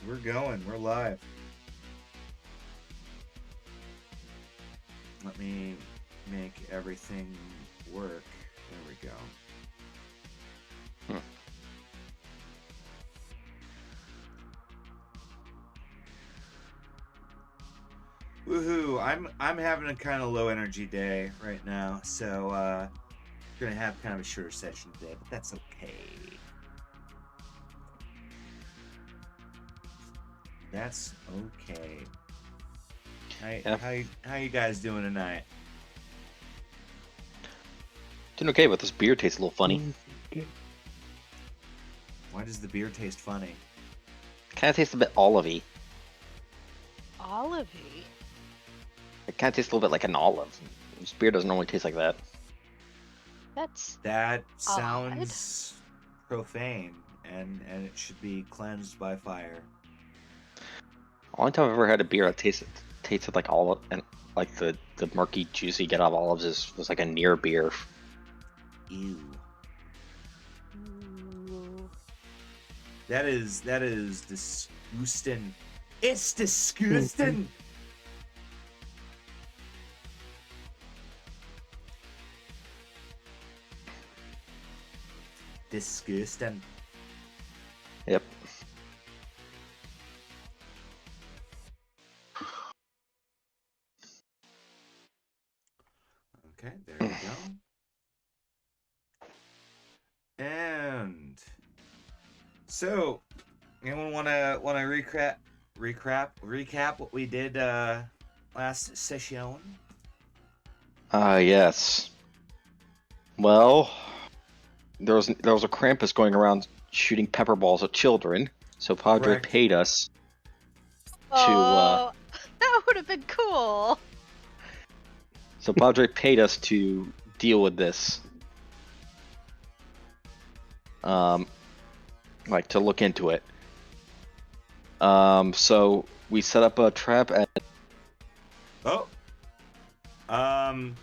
We're going. We're live. Let me make everything work. There we go. Woohoo! I'm having a kind of low energy day right now, so gonna have kind of a shorter session today, but that's okay. That's okay. How you guys doing tonight? Doing okay, but this beer tastes a little funny. Why does the beer taste funny? Kind of tastes a bit olivey. Olivey? It kind of tastes a little bit like an olive. This beer doesn't normally taste like that. That sounds profane, and it should be cleansed by fire. Only time I've ever had a beer that tasted like olive, and like the murky juice you get out of olives was like a near beer. Ew. Ooh. That is disgusting. It's disgusting. Disgusting. Yep. Okay, there we go. And so, anyone wanna recap what we did last session? Yes. Well, there was a Krampus going around shooting pepper balls at children, so Padre Correct. paid us Oh, that would have been cool. So Padre paid us to deal with this. Like to look into it. So we set up a trap at. Oh. I'm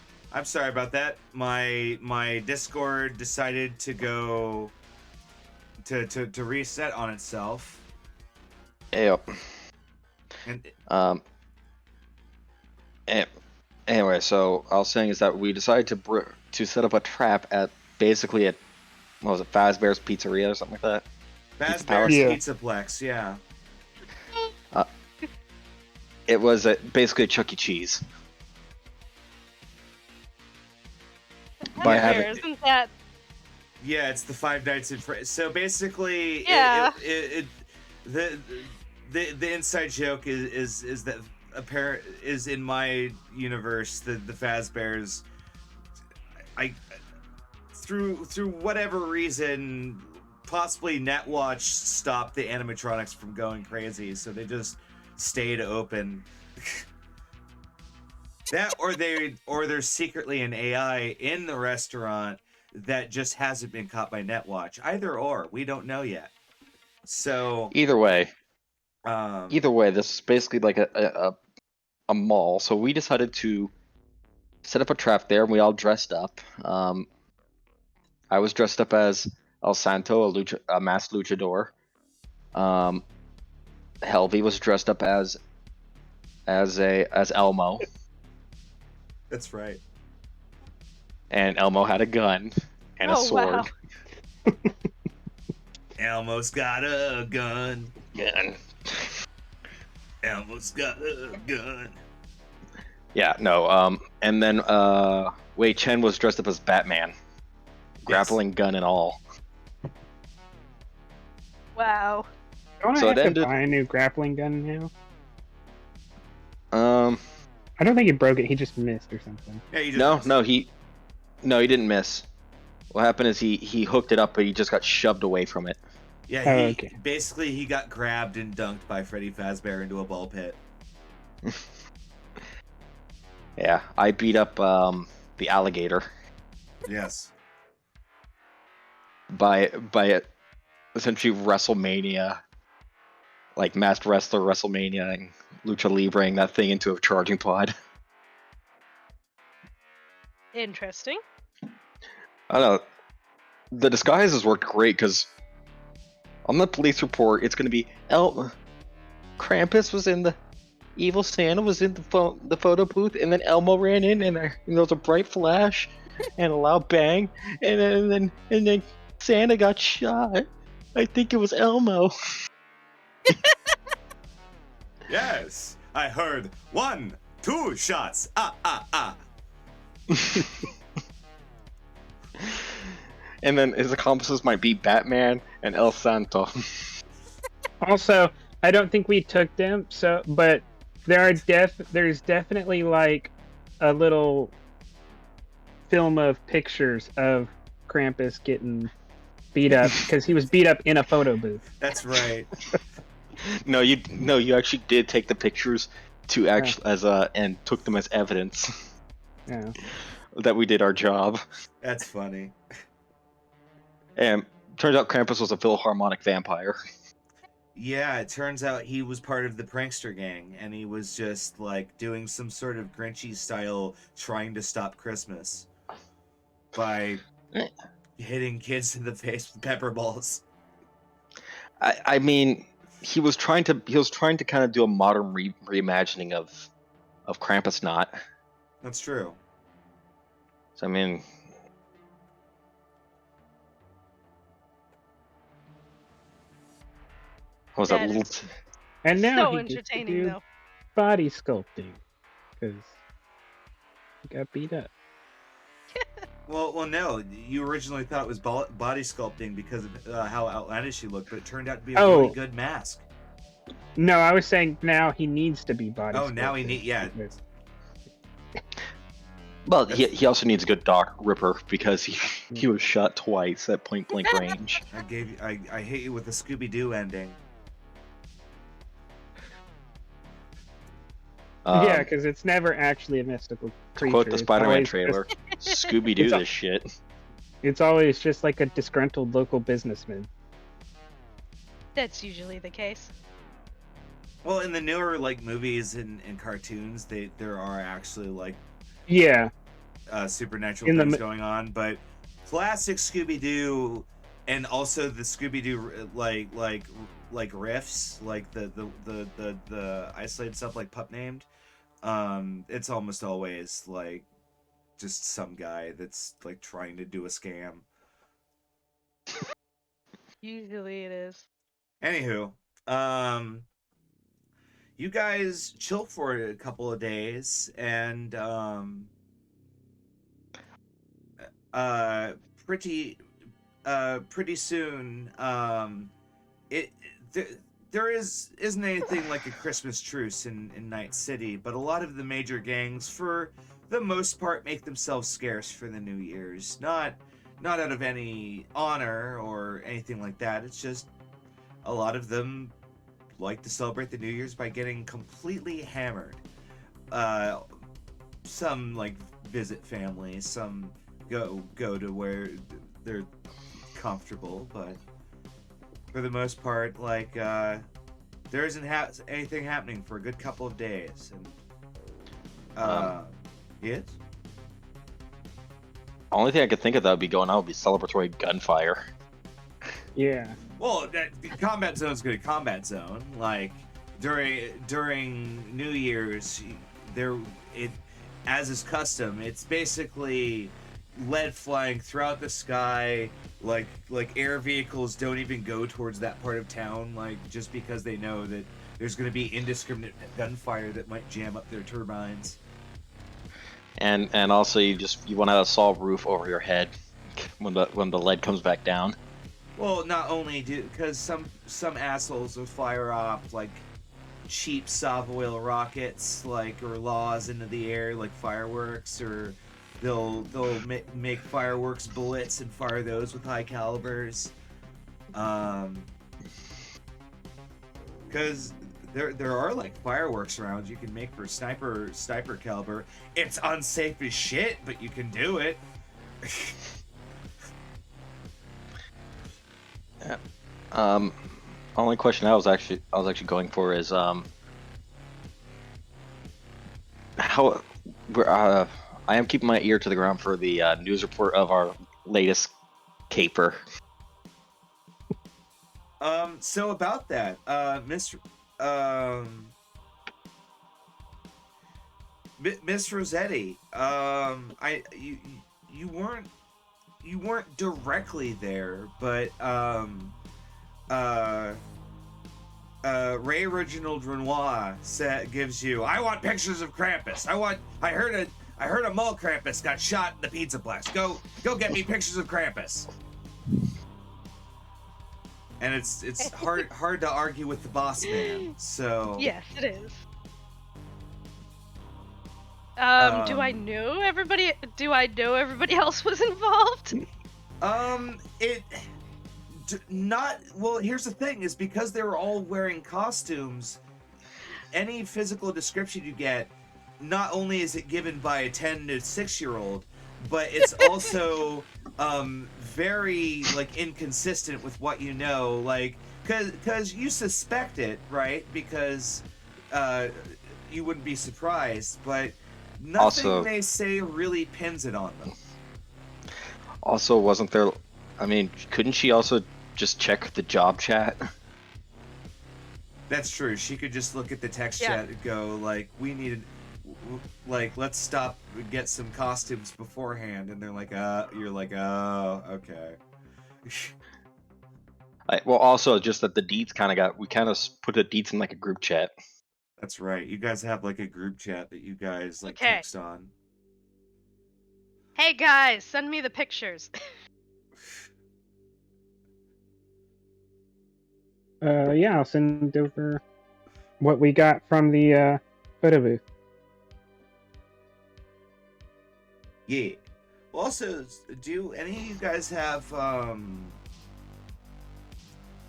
sorry about that. My Discord decided to go to reset on itself. Yep. And Anyway, so I was saying is that we decided to set up a trap at basically at what was it, Fazbear's Pizzeria or something like that. Fazbear's Yeah. Pizzaplex, yeah. It was basically a Chuck E. Cheese. By having Isn't that? Yeah, it's the Five Nights at Freddy's. So basically, Yeah. the inside joke is that apparent is in my universe the Fazbears. I through whatever reason, possibly Netwatch stopped the animatronics from going crazy, so they just stayed open. That or there's secretly an AI in the restaurant that just hasn't been caught by Netwatch. Either or, we don't know yet. So either way, um, this is basically like a mall. So we decided to set up a trap there, and we all dressed up. I was dressed up as El Santo, a masked luchador. Helvy was dressed up as Elmo, that's right. and Elmo had a gun and a sword. Wow. Elmo's got a gun. Gun. Elmo's got a gun. Yeah, no. And then Wei Chen was dressed up as Batman, grappling gun and all. Wow. Don't So I it have to ended- buy a new grappling gun now? Um, I don't think he broke it. He just missed or something. Yeah, you just no, he didn't miss. What happened is he hooked it up, but he just got shoved away from it. Yeah, Oh, he okay. basically he got grabbed and dunked by Freddy Fazbear into a ball pit. Yeah, I beat up the alligator Yes. by essentially WrestleMania, like Masked Wrestler WrestleMania and Lucha Libreing that thing into a charging pod. Interesting. I don't know. The disguises worked great because on the police report, it's going to be Krampus was in the evil Santa was in the photo booth, and then Elmo ran in, and there was a bright flash, and a loud bang, and then Santa got shot. I think it was Elmo. Yes, I heard 1, 2 shots. And then his accomplices might be Batman and El Santo. Also, I don't think we took them. But there's definitely like a little film of pictures of Krampus getting beat up because he was beat up in a photo booth. That's right. No, you actually did take the pictures to and took them as evidence. Yeah. That we did our job. That's funny. And turns out Krampus was a Philharmonic vampire. Yeah, it turns out he was part of the prankster gang, and he was just like doing some sort of Grinchy style trying to stop Christmas by hitting kids in the face with pepper balls. I mean, he was trying to kind of do a modern reimagining of Krampus not. That's true. So I mean, what was that That little? is And now so he gets to entertaining, do though. body sculpting because he got beat up. Well, no. You originally thought it was body sculpting because of how outlandish he looked, but it turned out to be a really good mask. No, I was saying now he needs to be body. Oh, now he sculpted. yeah. Well, he also needs a good Doc Ripper because he was shot twice at point blank range. I hate you with the Scooby-Doo ending. Yeah, because it's never actually a mystical creature. Quote the It's Spider-Man always trailer: just- "Scooby-Doo this shit." It's always just like a disgruntled local businessman. That's usually the case. Well, in the newer like movies and cartoons, there are actually like Yeah, supernatural In the things mo- going on, but classic Scooby-Doo and also the Scooby-Doo like riffs, like the isolated stuff like Pup Named, it's almost always like just some guy that's like trying to do a scam. Usually it is. Anywho, you guys chill for a couple of days, and pretty soon, there isn't anything like a Christmas truce in Night City, but a lot of the major gangs, for the most part, make themselves scarce for the New Year's. Not out of any honor or anything like that. It's just a lot of them like to celebrate the New Year's by getting completely hammered. Some like visit family, some go to where they're comfortable, but for the most part, like there isn't anything happening for a good couple of days, and yes. Only thing I could think of that would be going on would be celebratory gunfire. yeah. Well, the combat zone's gonna combat zone. Like during New Year's, as is custom, it's basically lead flying throughout the sky. Like air vehicles don't even go towards that part of town, like just because they know that there's gonna be indiscriminate gunfire that might jam up their turbines. And also you want to assault roof over your head when the lead comes back down. Well, not only because some assholes will fire off like cheap Savoil rockets, like, or laws into the air like fireworks, or they'll make fireworks bullets and fire those with high calibers. Because there are like fireworks rounds you can make for sniper caliber. It's unsafe as shit, but you can do it. Only question I was actually going for is how I am keeping my ear to the ground for the news report of our latest caper. So about that, Mr. Miss Rossetti, you weren't directly there, but Ray Reginald Renoir gives you. I want pictures of Krampus. I heard a mole Krampus got shot in the Pizzaplex. Go get me pictures of Krampus. And it's hard to argue with the boss man. So Yes, it is. Do I know everybody? Do I know everybody else was involved? Well, here's the thing: is because they were all wearing costumes. Any physical description you get, not only is it given by a 10 to 6-year-old, but it's also very like inconsistent with what you know, like because you suspect it, right? Because you wouldn't be surprised, but nothing Also, they say really pins it on them. Also, wasn't there? I mean, couldn't she also just check the job chat? That's true. She could just look at the text Yeah. chat and go like, "We needed, like, let's stop and get some costumes beforehand." And they're like, you're like, "Oh, okay." Well, also just that the deets we kind of put the deets in like a group chat. That's right. You guys have like a group chat that you guys like Okay. text on. Hey guys, send me the pictures. Yeah, I'll send over what we got from the photo booth. Yeah. Well, also, do any of you guys have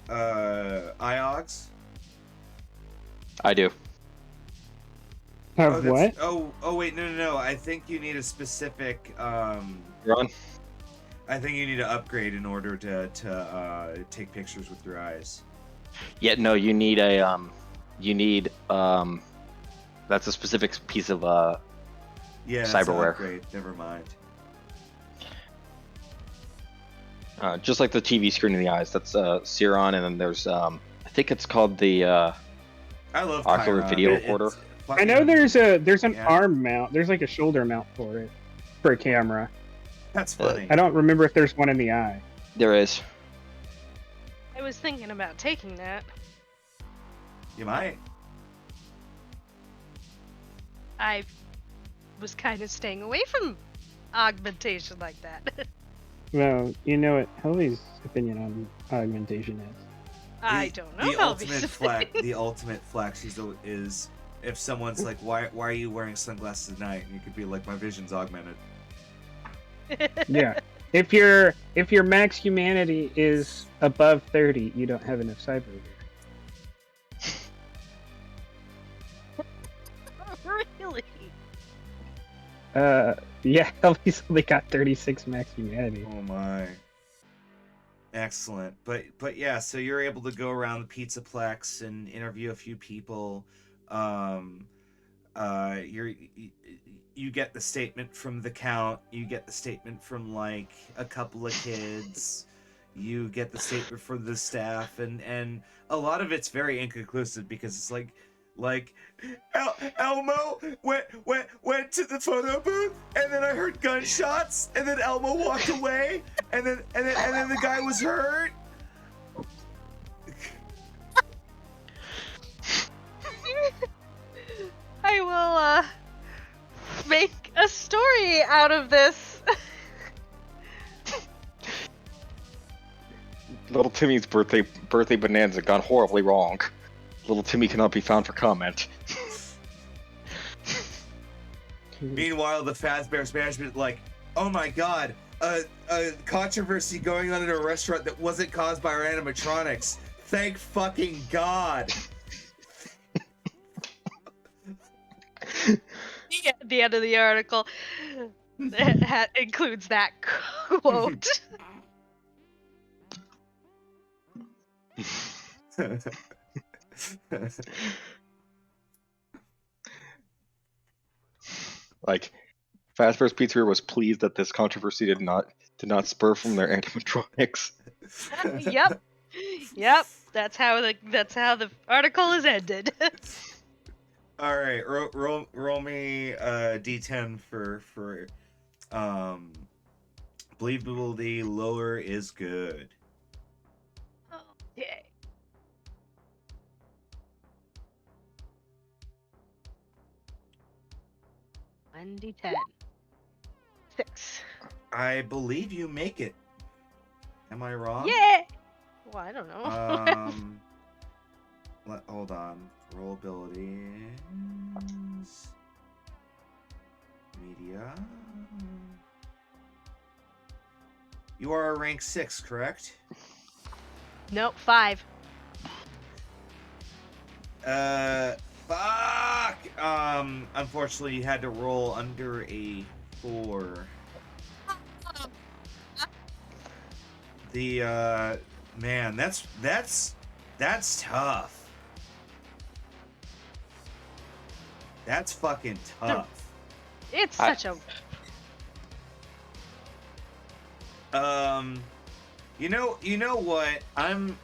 IOGs? I do. Have what? Oh, wait, no. I think you need a specific Ron? I think you need to upgrade in order to take pictures with your eyes. Yeah, no, you need a that's a specific piece of Yeah, that's an cyberware. upgrade. Never mind. Just like the TV screen in the eyes. That's Ciron, and then there's I think it's called the I love ocular Chiron. video recorder. I know there's an Yeah. arm mount. There's like a shoulder mount for it, for a camera. That's funny. I don't remember if there's one in the eye. There is. I was thinking about taking that. You might. I was kind of staying away from augmentation like that. Well, you know what Helly's opinion on augmentation is. I don't know. The how ultimate the ultimate flex is if someone's like, why are you wearing sunglasses at night? And you could be like, my vision's augmented. Yeah. If your max humanity is above 30, you don't have enough cyberware. Really? Yeah, Helly's only got 36 max humanity. Oh my. Excellent. But yeah, so you're able to go around the Pizzaplex and interview a few people. You get the statement from the Count, you get the statement from like a couple of kids, you get the statement from the staff, and a lot of it's very inconclusive because it's like Elmo went to the photo booth, and then I heard gunshots, and then Elmo walked away, and then the guy was hurt. I will make a story out of this. Little Timmy's birthday bonanza gone horribly wrong. Little Timmy cannot be found for comment. Meanwhile, the Fazbear's management like, oh my god, a controversy going on in a restaurant that wasn't caused by our animatronics. Thank fucking god. The end of the article includes that quote. Like, Fazbear's Pizzeria was pleased that this controversy did not spur from their animatronics. Yep. That's how the article is ended. All right, roll me d10 for believability. Lower is good. Okay. One d10. 6. I believe you make it. Am I wrong? Yeah. Well, I don't know. Hold on. Roll abilities. Media. You are a rank 6, correct? Nope. 5. Fuck! Unfortunately, you had to roll under a 4. The, man, that's tough. That's fucking tough. It's such a. You know what? I'm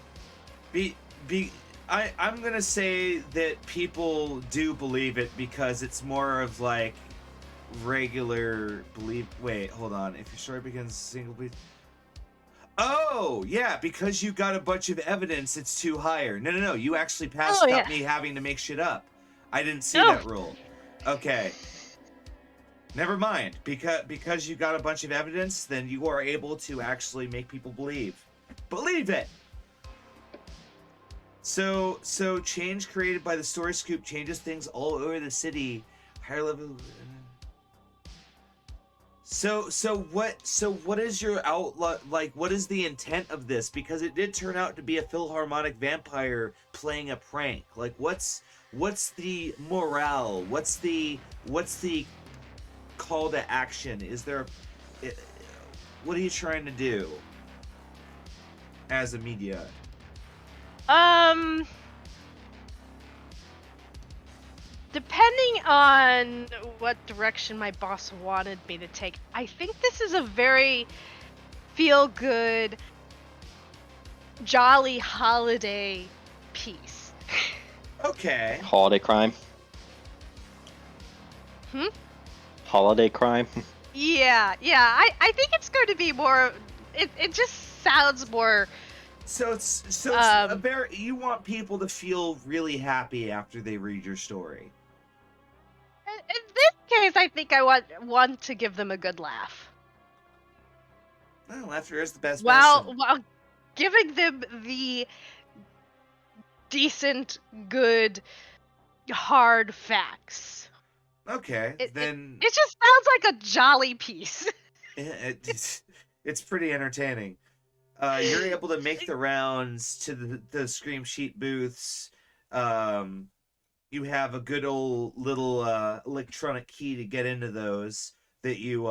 gonna say that people do believe it because it's more of like regular belief. Wait, hold on. If your story begins single belief. Oh, yeah, because you got a bunch of evidence, it's too higher. No. You actually passed without me having to make shit up. I didn't see that rule. Okay. Never mind. Because you got a bunch of evidence, then you are able to actually make people believe. Believe it! So change created by the story scoop changes things all over the city. Higher level. So what is your outlook, like, what is the intent of this? Because it did turn out to be a Philharmonic vampire playing a prank. Like, what's the morale? What's the call to action? Is there, what are you trying to do as a media? Depending on what direction my boss wanted me to take, I think this is a very feel-good, jolly holiday piece. Okay. Holiday crime. Holiday crime. Yeah. I think it's going to be more. It just sounds more. So it's a very, you want people to feel really happy after they read your story. In this case, I think I want to give them a good laugh. Well, laughter is the best While medicine. giving them the decent, good, hard facts. Okay, then It just sounds like a jolly piece. it's pretty entertaining. You're able to make the rounds to the Scream Sheet booths. You have a good old little electronic key to get into those that you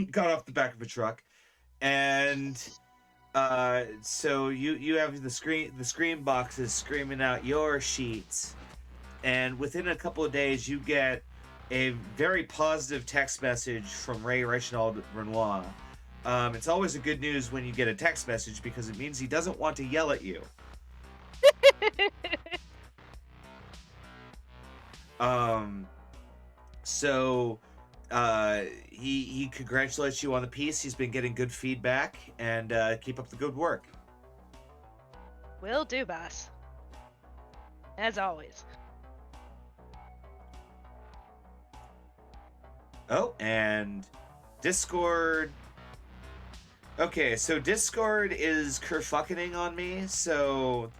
got off the back of a truck, and so you have the screen boxes screaming out your sheets, and within a couple of days you get a very positive text message from Ray Reginald Renoir. It's always a good news when you get a text message because it means he doesn't want to yell at you. So he congratulates you on the piece. He's been getting good feedback, and keep up the good work. Will do, boss. As always. Oh, and Discord. Okay, so Discord is kerfuckening on me, so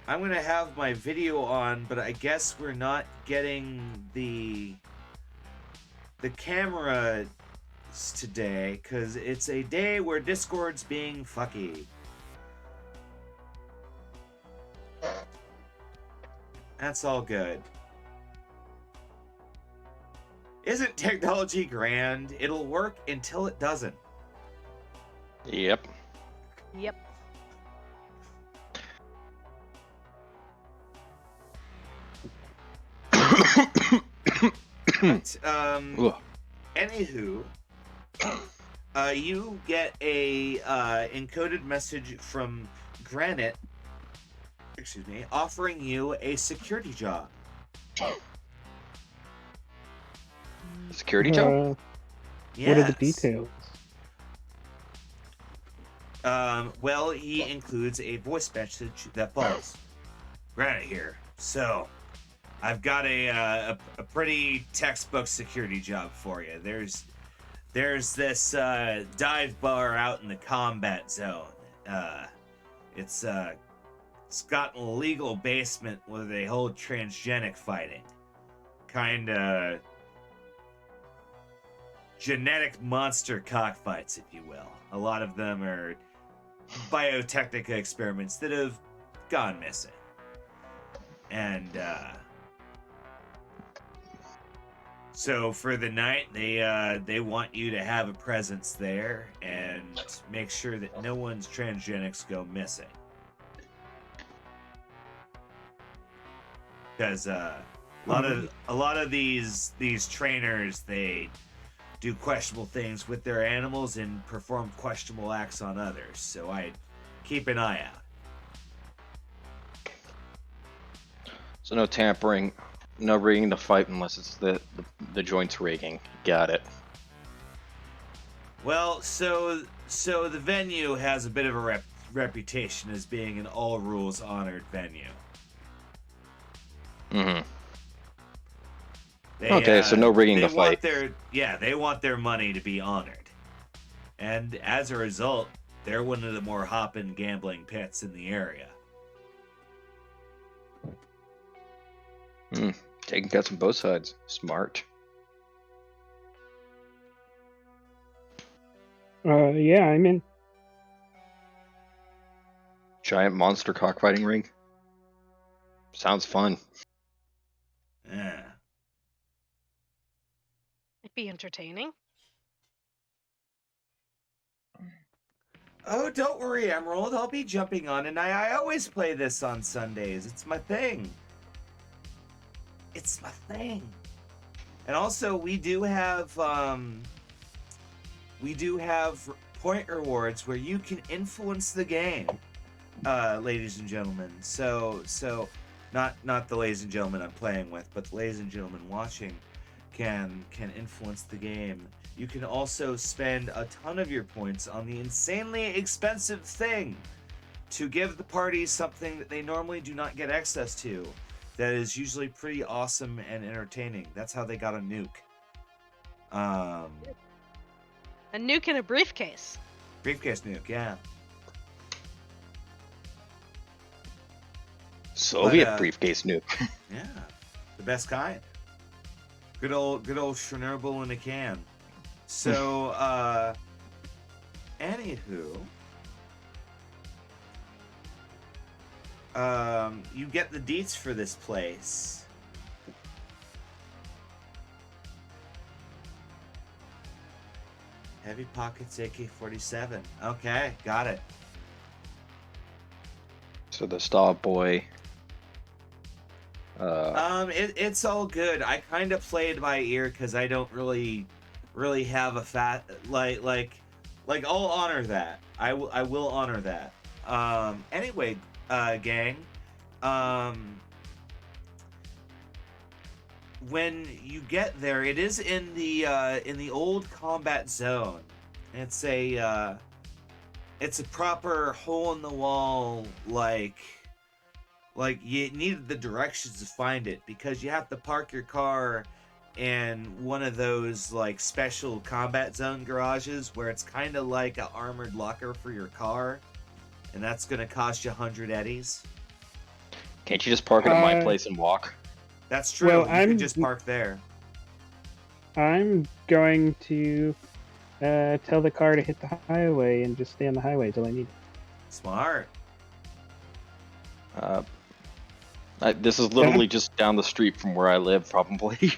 I'm gonna have my video on, but I guess we're not getting the camera today, because it's a day where Discord's being fucky. That's all good. Isn't technology grand? It'll work until it doesn't. Yep. Yep. But, anywho, you get a encoded message from Granite offering you a security job. Security job? Yes. What are the details? Well, he includes a voice message that follows. Right here. So, I've got a pretty textbook security job for you. There's this dive bar out in the combat zone. It's got an illegal basement where they hold transgenic fighting. Kinda genetic monster cockfights, if you will. A lot of them are biotechnica experiments that have gone missing. And so for the night, they want you to have a presence there and make sure that no one's transgenics go missing. Because a lot of these trainers, they do questionable things with their animals and perform questionable acts on others. So I keep an eye out. So no tampering, no rigging the fight unless it's the joints rigging. Got it. Well, so the venue has a bit of a reputation as being an all rules honored venue. Mm-hmm. Okay, so no rigging the fight. They want their money to be honored. And as a result, they're one of the more hoppin' gambling pits in the area. Taking cuts on both sides. Smart. Yeah, I'm in. Giant monster cockfighting ring. Sounds fun. Yeah. It'd be entertaining. Oh, don't worry, Emerald. I'll be jumping on, and I always play this on Sundays. It's my thing. It's my thing. And also, we do have point rewards where you can influence the game, ladies and gentlemen. So not the ladies and gentlemen I'm playing with, but the ladies and gentlemen watching can influence the game. You can also spend a ton of your points on the insanely expensive thing to give the party something that they normally do not get access to. That is usually pretty awesome and entertaining. That's how they got a nuke. A nuke in a briefcase. Briefcase nuke, yeah. Soviet briefcase nuke. Yeah, the best kind. Good old Chernobyl in a can. So, anywho, you get the deets for this place. Heavy pockets, AK-47. Okay, got it. So the Stop Boy. It's all good. I kind of played by ear because I don't really have a fat like I'll honor that. I will honor that. Anyway, gang. When you get there, it is in the old combat zone. It's a proper hole in the wall, like you needed the directions to find it, because you have to park your car in one of those like special combat zone garages where it's kind of like an armored locker for your car, and that's gonna cost you 100 eddies. Can't you just park it at my place and walk? That's true. Well, you can just park there. I'm going to tell the car to hit the highway and just stay on the highway till I need it. Smart. This is literally just down the street from where I live, probably.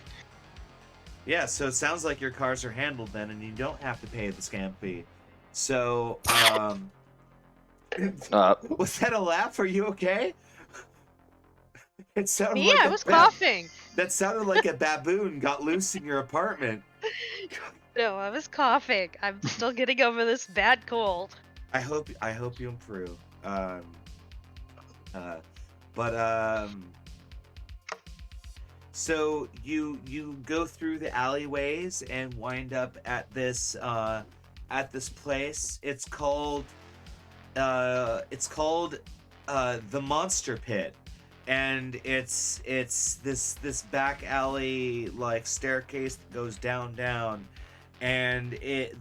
Yeah, so it sounds like your cars are handled then, and you don't have to pay the scam fee. So, was that a laugh? Are you okay? It sounded Me? like I was coughing. That sounded like a baboon got loose in your apartment. No, I was coughing. I'm still getting over this bad cold. I hope you improve. But so you go through the alleyways and wind up at this place. It's called the Monster Pit, and it's this back alley like staircase that goes down, and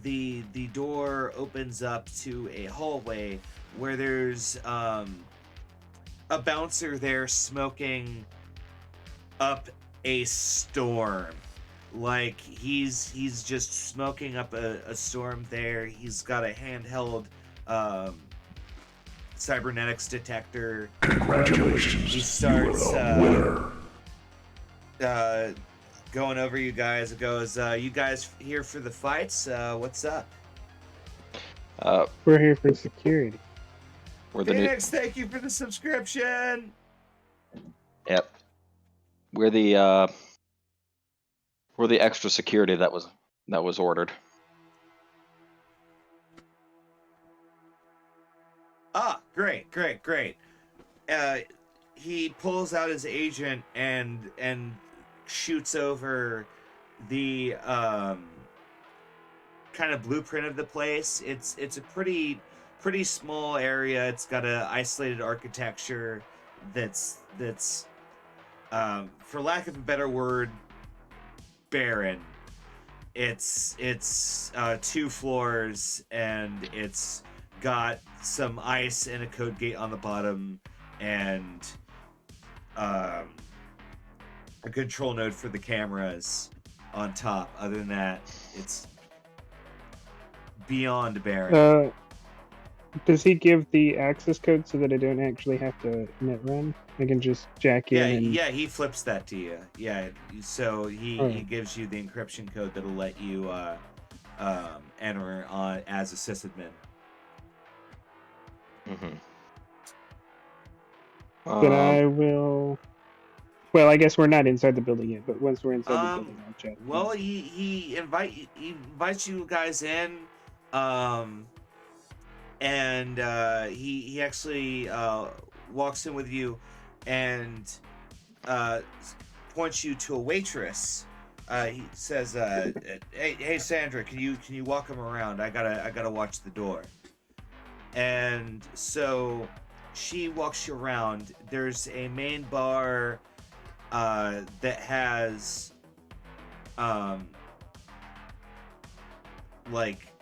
the door opens up to a hallway where there's a bouncer there smoking up a storm. Like he's just smoking up a storm there. He's got a handheld cybernetics detector. Congratulations. He starts You are a winner. going over you guys. It goes, you guys here for the fights? What's up? We're here for security. We're the new. Phoenix, thank you for the subscription. Yep. We're the extra security that was ordered. Ah, great. He pulls out his agent and shoots over the kind of blueprint of the place. It's a pretty small area. It's got a isolated architecture that's for lack of a better word, barren. It's 2 floors, and it's got some ice and a code gate on the bottom, and a control node for the cameras on top. Other than that, it's beyond barren. Does he give the access code so that I don't actually have to net run? I can just jack in. Yeah, he flips that to you. Yeah, so he gives you the encryption code that'll let you enter on as a sysadmin. Mm-hmm. Then I will. Well, I guess we're not inside the building yet, but once we're inside the building, I'll check. Well, he invites you guys in, and he actually walks in with you, and points you to a waitress. He says, "Hey Sandra, can you walk him around? I gotta watch the door." And so she walks you around. There's a main bar that has like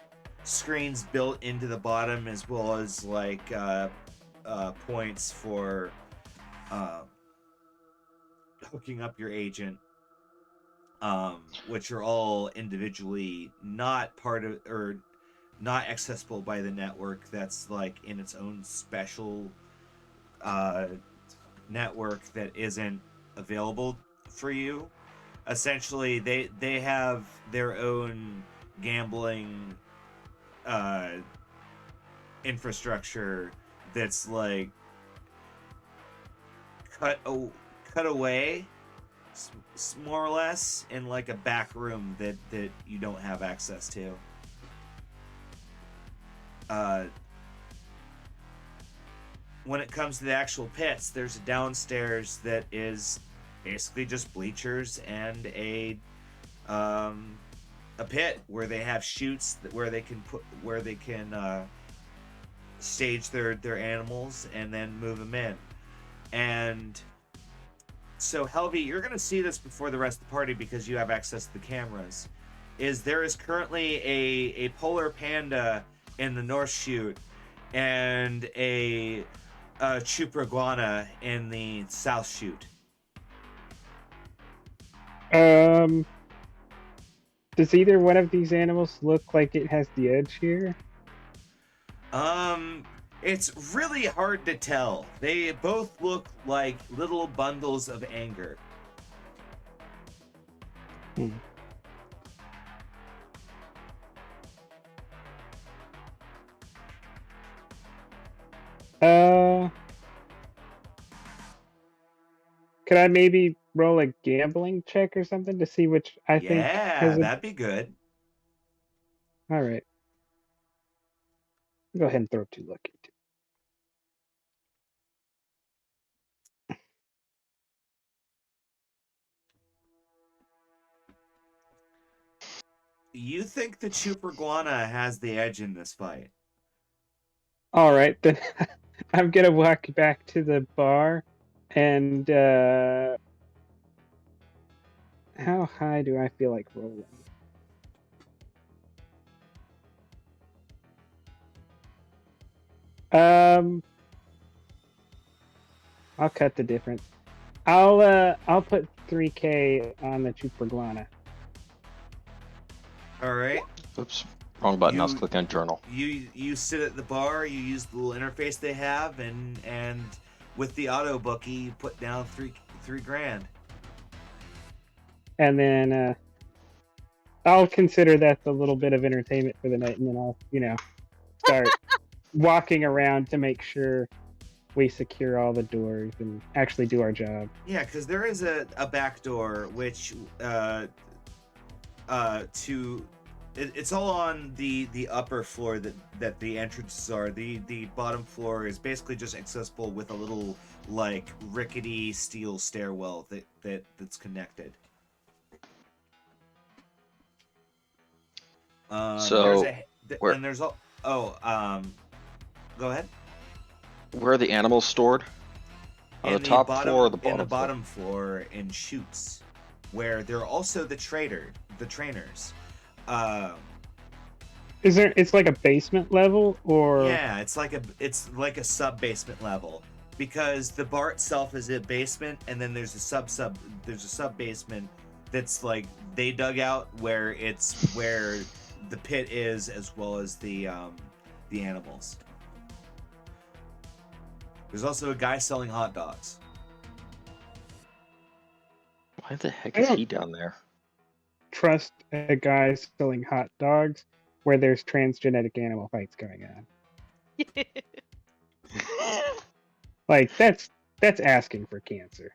screens built into the bottom, as well as like points for hooking up your agent, which are all individually not part of or not accessible by the network. That's like in its own special network that isn't available for you. Essentially, they have their own gambling infrastructure that's like cut away more or less in like a back room that you don't have access to. When it comes to the actual pits, there's a downstairs that is basically just bleachers and a pit where they have chutes where they can stage their animals and then move them in. And so Helvey, you're gonna see this before the rest of the party because you have access to the cameras. There is currently a polar panda in the north chute and a chupa iguana in the south chute. Does either one of these animals look like it has the edge here? It's really hard to tell. They both look like little bundles of anger. Could I maybe roll a gambling check or something to see which I think Yeah, that'd be good. All right. Go ahead and throw 2 lucky. You think the Chuperguana has the edge in this fight? All right, then I'm gonna walk back to the bar, and how high do I feel like rolling? I'll cut the difference. I'll put 3K on the Chuperguana. All right. Oops, wrong button. I was You- clicking on journal. You sit at the bar. You use the little interface they have, and with the auto bookie, you put down three grand. And then I'll consider that the little bit of entertainment for the night, and then I'll, start walking around to make sure we secure all the doors and actually do our job. Yeah, because there is a back door which it's all on the upper floor that the entrances are. The bottom floor is basically just accessible with a little like rickety steel stairwell that's connected. So, where- and there's go ahead. Where are the animals stored? On In the top bottom, floor or the bottom? in the floor? bottom floor in chutes, where there are also the trainers. It's like a basement level, or Yeah, it's like a sub basement level, because the bar itself is a basement, and then there's a sub basement that's like they dug out where the pit is, as well as the animals. There's also a guy selling hot dogs. Why the heck I is don't- he down there? trust a guy selling hot dogs where there's transgenic animal fights going on. Like that's asking for cancer.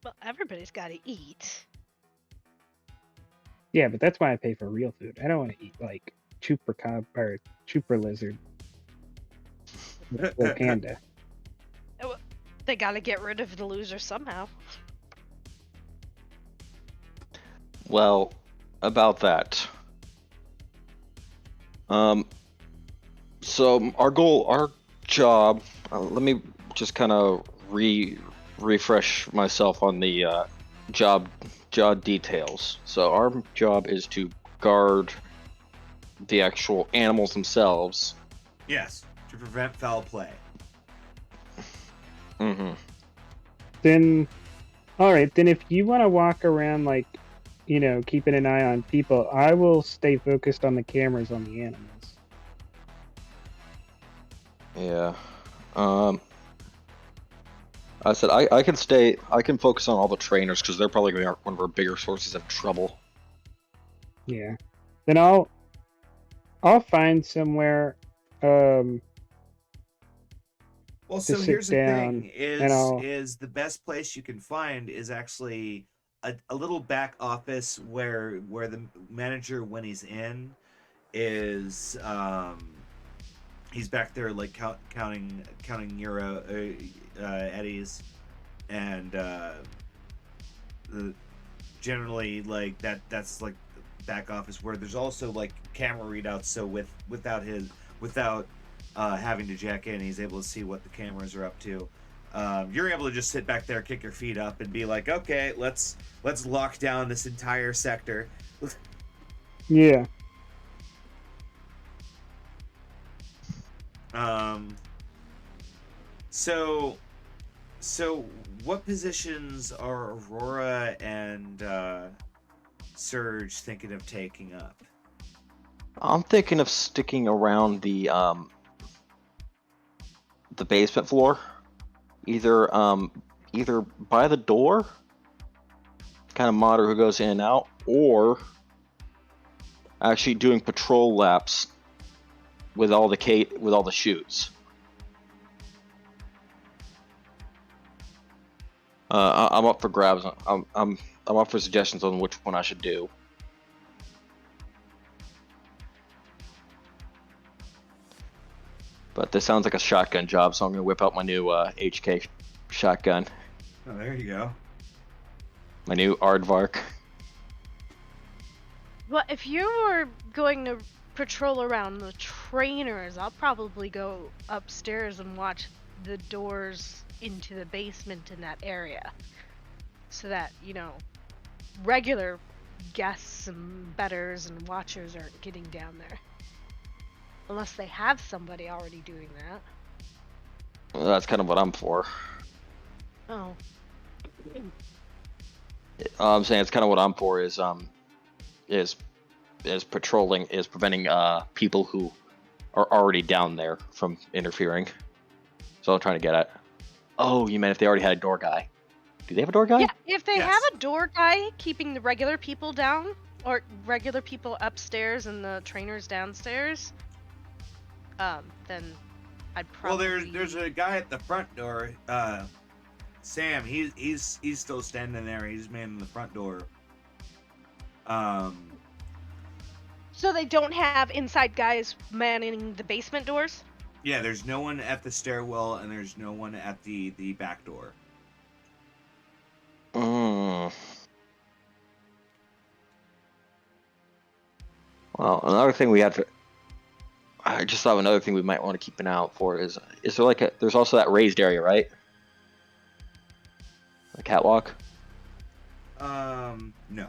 Well, everybody's got to eat. Yeah, but that's why I pay for real food. I don't want to eat like chupacabra or chuper lizard or panda. They got to get rid of the loser somehow. Well, about that. So our job. Let me just kind of refresh myself on the job details. So our job is to guard the actual animals themselves. Yes, to prevent foul play. Mm-hmm. Then, all right. Then if you want to walk around like, keeping an eye on people, I will stay focused on the cameras on the animals. Yeah. I said I can focus on all the trainers because they're probably going to be one of our bigger sources of trouble. Yeah. Then I'll find somewhere. Well, to so sit here's the down, thing: and I'll- is the best place you can find is actually a little back office where the manager, when he's in, is he's back there like counting euro eddies, and generally like that's like back office where there's also like camera readouts. So without having to jack in, he's able to see what the cameras are up to. You're able to just sit back there, kick your feet up, and be like, okay, let's lock down this entire sector. Yeah. So what positions are Aurora and Surge thinking of taking up? I'm thinking of sticking around the basement floor, either by the door, kind of monitor who goes in and out, or actually doing patrol laps with all the chutes. I'm up for grabs. I'm up for suggestions on which one I should do. But this sounds like a shotgun job, so I'm gonna whip out my new HK shotgun. Oh, there you go. My new aardvark. Well, if you were going to patrol around the trainers, I'll probably go upstairs and watch the doors into the basement in that area. So that, regular guests and betters and watchers aren't getting down there. Unless they have somebody already doing that. Well, that's kind of what I'm for. Oh. I'm saying it's kind of what I'm for is patrolling, is preventing people who are already down there from interfering. So I'm trying to get at. Oh, you meant if they already had a door guy? Do they have a door guy? Yeah, if they Yes. have a door guy keeping the regular people down, or regular people upstairs and the trainers downstairs, then I'd Well, probably. there's a guy at the front door. Sam. He's still standing there. He's manning the front door. So they don't have inside guys manning the basement doors? Yeah. There's no one at the stairwell, and there's no one at the back door. Well, another thing we have to. I just thought of another thing we might want to keep an eye out for is there like there's also that raised area, right? The catwalk. No.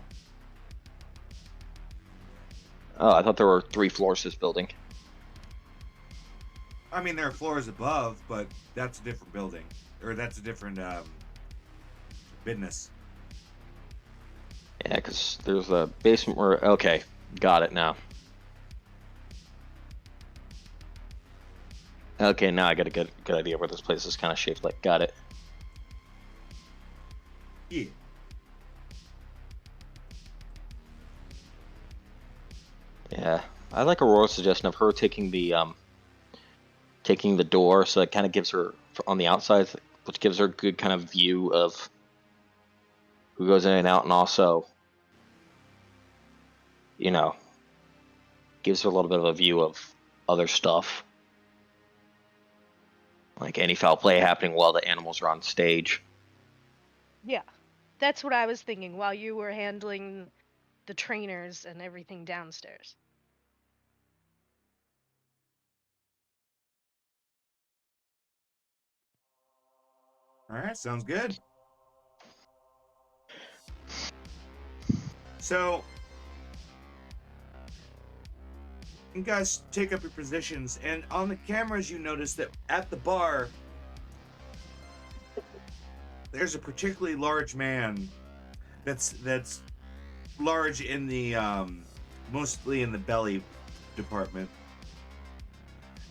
Oh, I thought there were 3 floors to this building. I mean, there are floors above, but that's a different building, or that's a different business. Yeah, because there's a basement where. Okay, got it now. Okay, now I got a good idea where this place is kind of shaped like. Got it. Yeah. Yeah, I like Aurora's suggestion of her taking the door, so it kind of gives her on the outside, which gives her a good kind of view of who goes in and out, and also, gives her a little bit of a view of other stuff, like any foul play happening while the animals are on stage. Yeah. That's what I was thinking while you were handling the trainers and everything downstairs. All right, sounds good. So, you guys take up your positions, and on the cameras you notice that at the bar, there's a particularly large man that's large in the mostly in the belly department,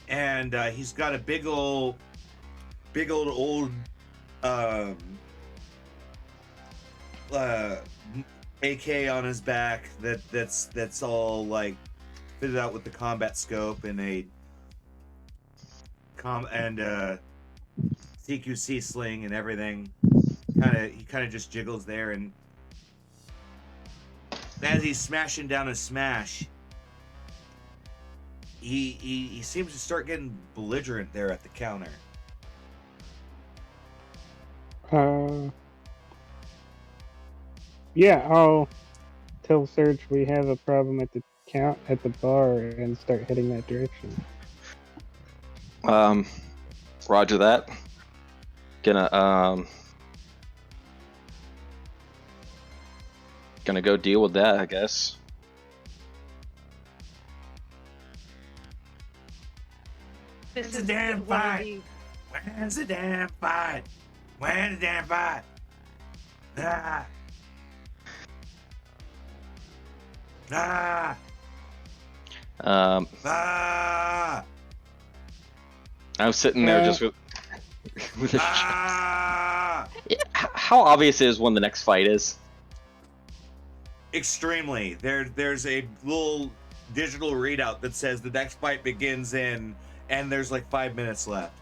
and he's got a big old AK on his back that's all like fitted out with the combat scope and a CQC sling and everything. He kind of just jiggles there, and as he's smashing down a smash, he seems to start getting belligerent there at the counter. Yeah, I'll tell Serge we have a problem at the bar and start heading that direction. Roger that. Gonna go deal with that, I guess. This It's a is damn one of fight. the- When's the damn fight? When's the damn fight? Ah. Ah. Ah. I'm sitting there Yeah. just with with a Ah. How obvious is when the next fight is? Extremely. There's a little digital readout that says the next fight begins in, and there's like 5 minutes left.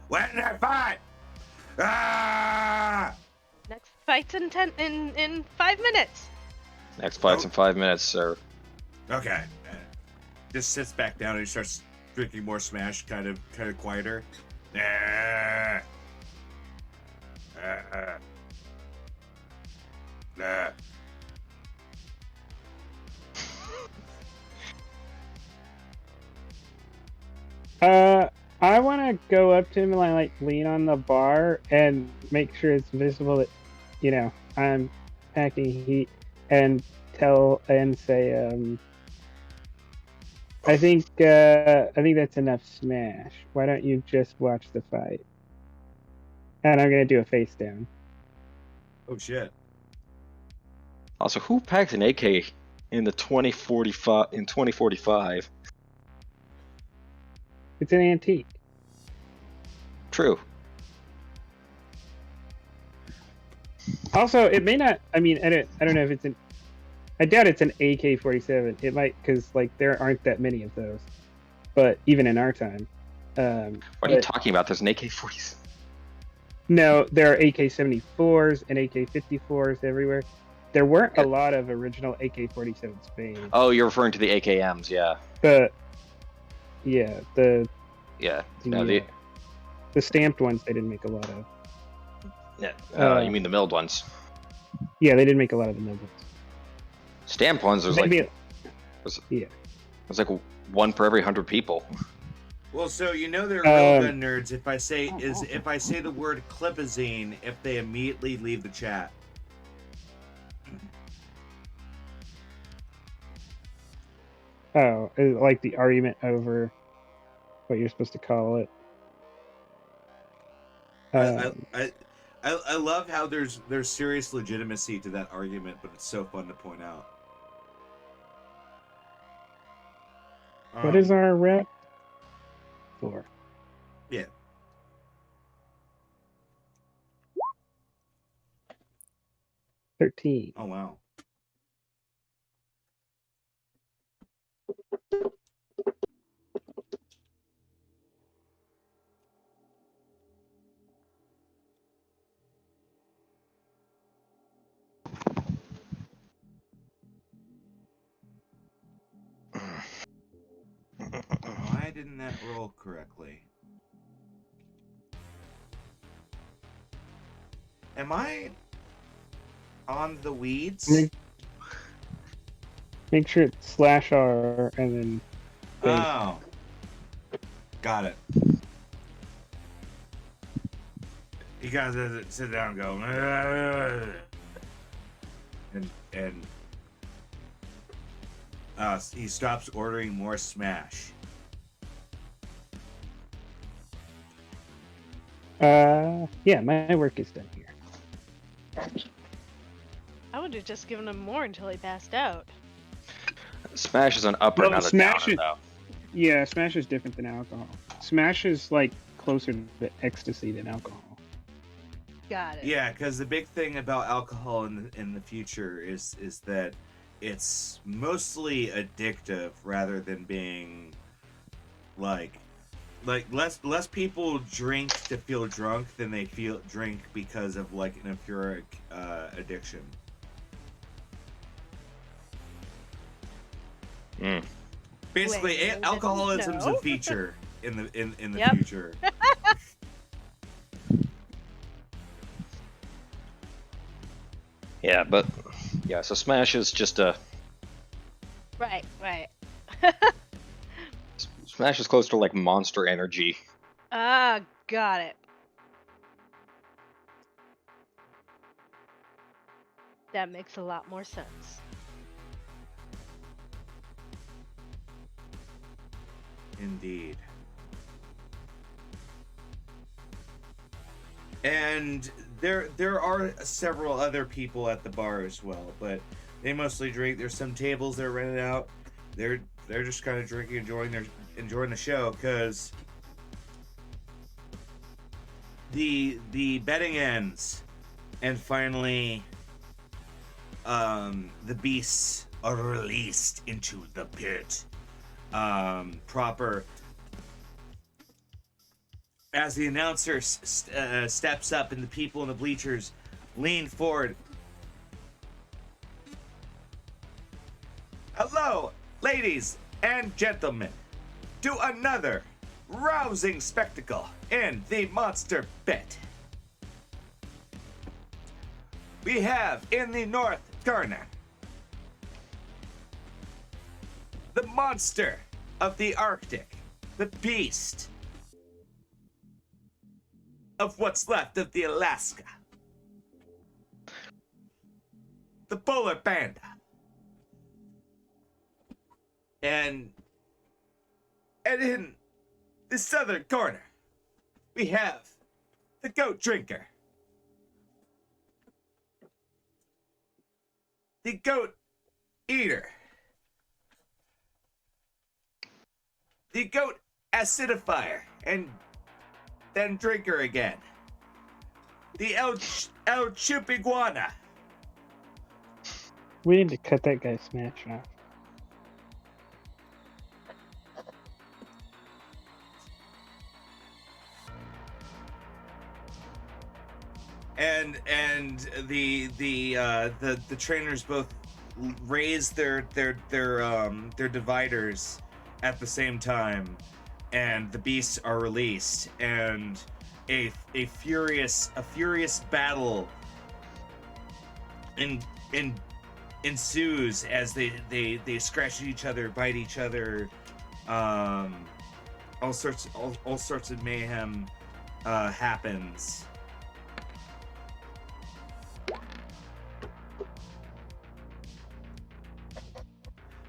When's that fight? Ah. Next fight's in 5 minutes. Next fight's in 5 minutes, sir. Okay. Just sits back down and he starts drinking more smash, kind of quieter. Ah. Ah. I want to go up to him and like lean on the bar and make sure it's visible that, I'm packing heat, and say, I think that's enough smash. Why don't you just watch the fight? And I'm gonna do a face down. Oh shit. Also, who packs an AK in the 2045? It's an antique. True. Also, it may not. I mean, I don't know if it's an. I doubt it's an AK-47. It might, because like there aren't that many of those. But even in our time. What are you talking about? There's an AK-47. No, there are AK-74s and AK-54s everywhere. There weren't a lot of original AK-47s made. Oh, you're referring to the AKMs, yeah. Yeah, No, the stamped ones they didn't make a lot of. Yeah. You mean the milled ones? Yeah, they didn't make a lot of the milled ones. Stamped ones. There's Maybe There's like one per every 100 people. Well, so they're railgun nerds if I say the word clipazine, if they immediately leave the chat. Oh, like the argument over what you're supposed to call it. I love how there's serious legitimacy to that argument, but it's so fun to point out. What is our rep for? Yeah. $13. Oh wow. Why didn't that roll correctly? Am I on the weeds? Make sure it's /R and then. Oh. Got it. You guys sit down and go. And he stops ordering more smash. Yeah, my work is done here. I would have just given him more until he passed out. Smash is an upper, Well, not a Smash downer, is- though. Yeah, Smash is different than alcohol. Smash is like closer to ecstasy than alcohol. Got it. Yeah, because the big thing about alcohol in the future is that it's mostly addictive rather than being like less people drink to feel drunk than they drink because of like an euphoric addiction. Basically, Wait, alcoholism's no. a feature in the Yep. future. Yeah, but yeah, so Smash is just a Right. Smash is close to like Monster Energy. Ah, got it. That makes a lot more sense. Indeed. And there are several other people at the bar as well, but they mostly drink. There's some tables that are rented out. They're just kind of drinking, enjoying the show, because the betting ends, and finally the beasts are released into the pit proper. As the announcer steps up and the people in the bleachers lean forward. Hello, ladies and gentlemen, to another rousing spectacle in the Monster Pit. We have in the north corner the monster of the Arctic, the beast, of what's left of the Alaska. The polar panda. And in the southern corner, we have the goat drinker. The goat eater. The goat acidifier and then drinker again. The El Chupiguana. We need to cut that guy's smash off. And the trainers both raise their dividers at the same time, and the beasts are released, and a furious battle ensues as they scratch at each other, bite each other, all sorts of mayhem happens.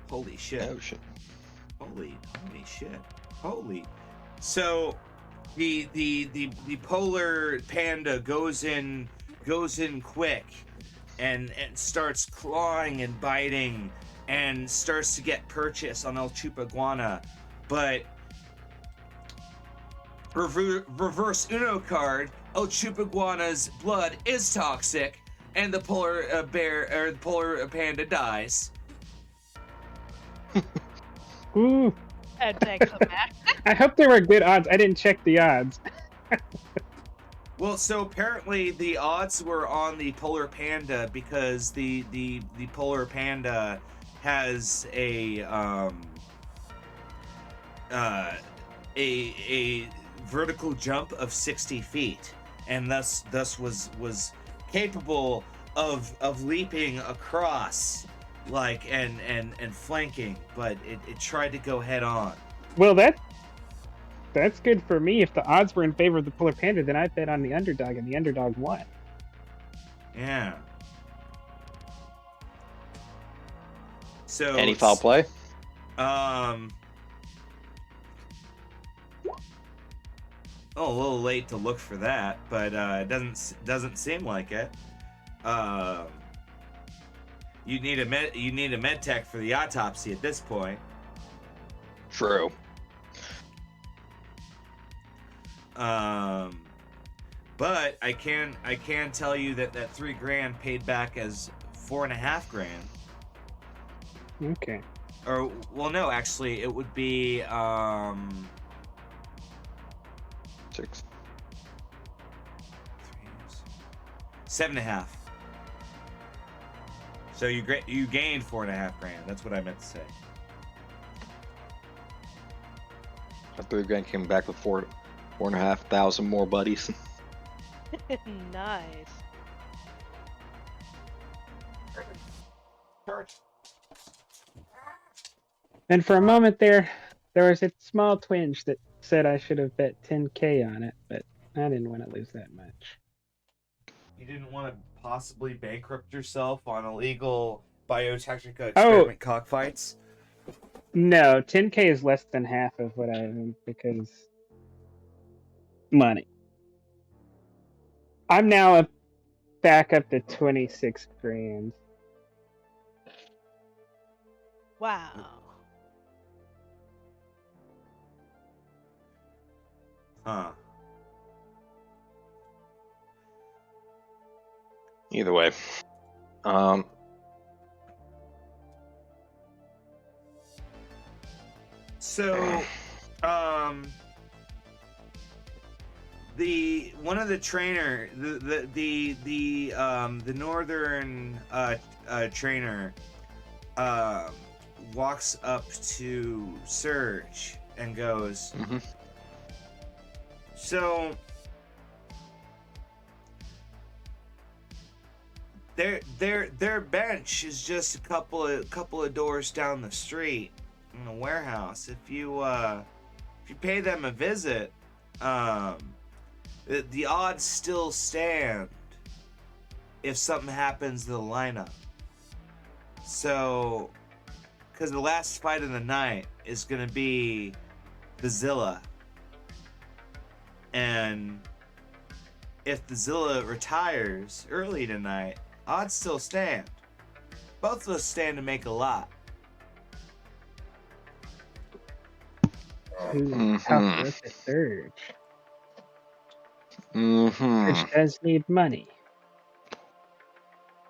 Holy shit. Oh shit. Holy shit. Holy. So the polar panda goes in quick and starts clawing and biting and starts to get purchase on El Chupiguana, but reverse Uno card, El Chupiguana's blood is toxic and the polar panda dies. Ooh. Anticlimactic. I hope there were good odds. I didn't check the odds. Well, so apparently the odds were on the polar panda because the polar panda has a vertical jump of 60 feet, and thus was capable of leaping across like and flanking, but it tried to go head on. Well, that's good for me. If the odds were in favor of the polar panda, then I bet on the underdog, and the underdog won. Yeah. So Any foul play? A little late to look for that, but it doesn't seem like it. You need a med tech for the autopsy at this point. True. But I can tell you that $3,000 paid back as $4,500. Okay. Or well, no, actually, it would be 6. 7.5. So you gained $4,500. That's what I meant to say. $3,000 came back with 4,500 more buddies. Nice. And for a moment there was a small twinge that said I should have bet $10K on it, but I didn't want to lose that much. You didn't want to possibly bankrupt yourself on illegal biotechnica experiment cockfights? No, 10K is less than half of what I own because money. I'm now back up to 26 grand. Wow. Huh. Either way. So, one of the trainer, the northern trainer, walks up to Surge and goes, Mm-hmm. so their bench is just a couple of doors down the street in a warehouse. If you pay them a visit, the odds still stand if something happens to the lineup. So, because the last fight of the night is going to be the Zilla. And if the Zilla retires early tonight, odds still stand. Both of us stand to make a lot. Ooh, calorific surge. Mm-hmm. Which does need money.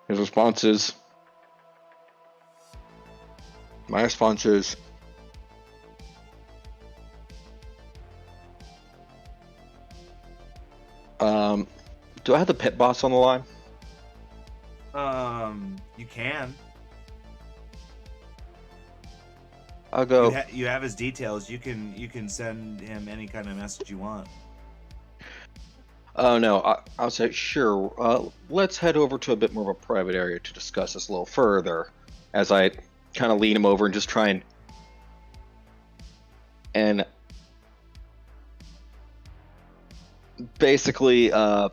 His response is. My response is. Do I have the pit boss on the line? You can. I'll go. You have his details. You can send him any kind of message you want. Oh no, I'll say sure. Let's head over to a bit more of a private area to discuss this a little further. As I kind of lean him over and just try and basically, I'm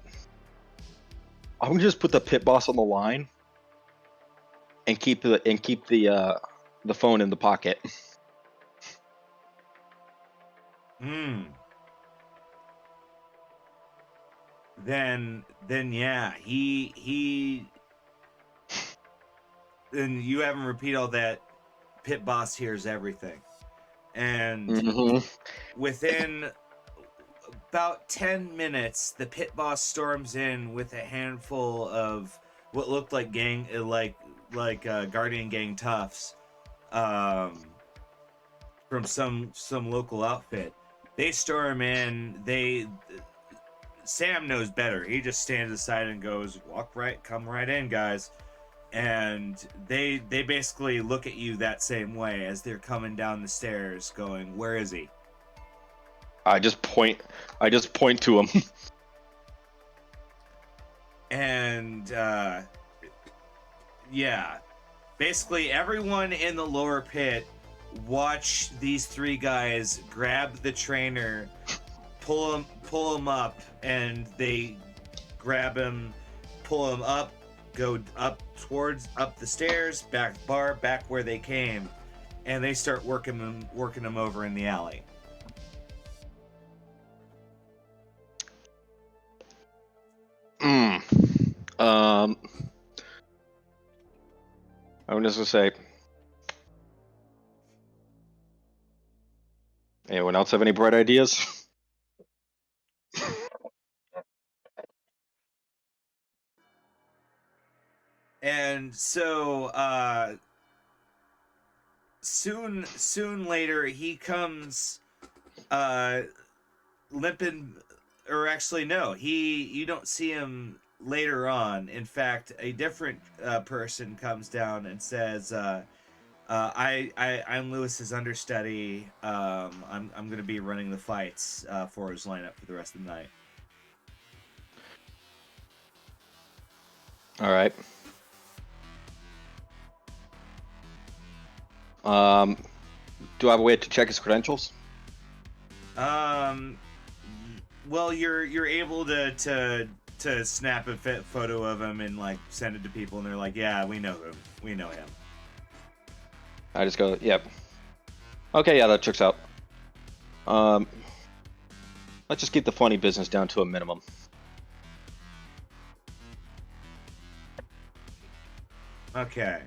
gonna just put the pit boss on the line and keep the phone in the pocket. Then yeah, he then you have him repeat all that. Pit boss hears everything, and within about 10 minutes, the pit boss storms in with a handful of what looked like Guardian Gang toughs, from some local outfit. They storm in. Sam knows better. He just stands aside and goes, come right in, guys. And they basically look at you that same way as they're coming down the stairs going, where is he? I just point to him. And yeah, basically everyone in the lower pit watch these three guys grab the trainer, pull him up, and they grab him, pull him up, go up the stairs, back where they came, and they start working him over in the alley. I'm just gonna say. Anyone else have any bright ideas? And so soon later he comes limping, or actually no, you don't see him later on. In fact, a different person comes down and says, I'm Lewis's understudy. I'm going to be running the fights for his lineup for the rest of the night. All right. Do I have a way to check his credentials? Well, you're able to snap a photo of him and like send it to people, and they're like, yeah, we know him. I just go, yep. Okay, yeah, that checks out. Let's just keep the funny business down to a minimum. Okay.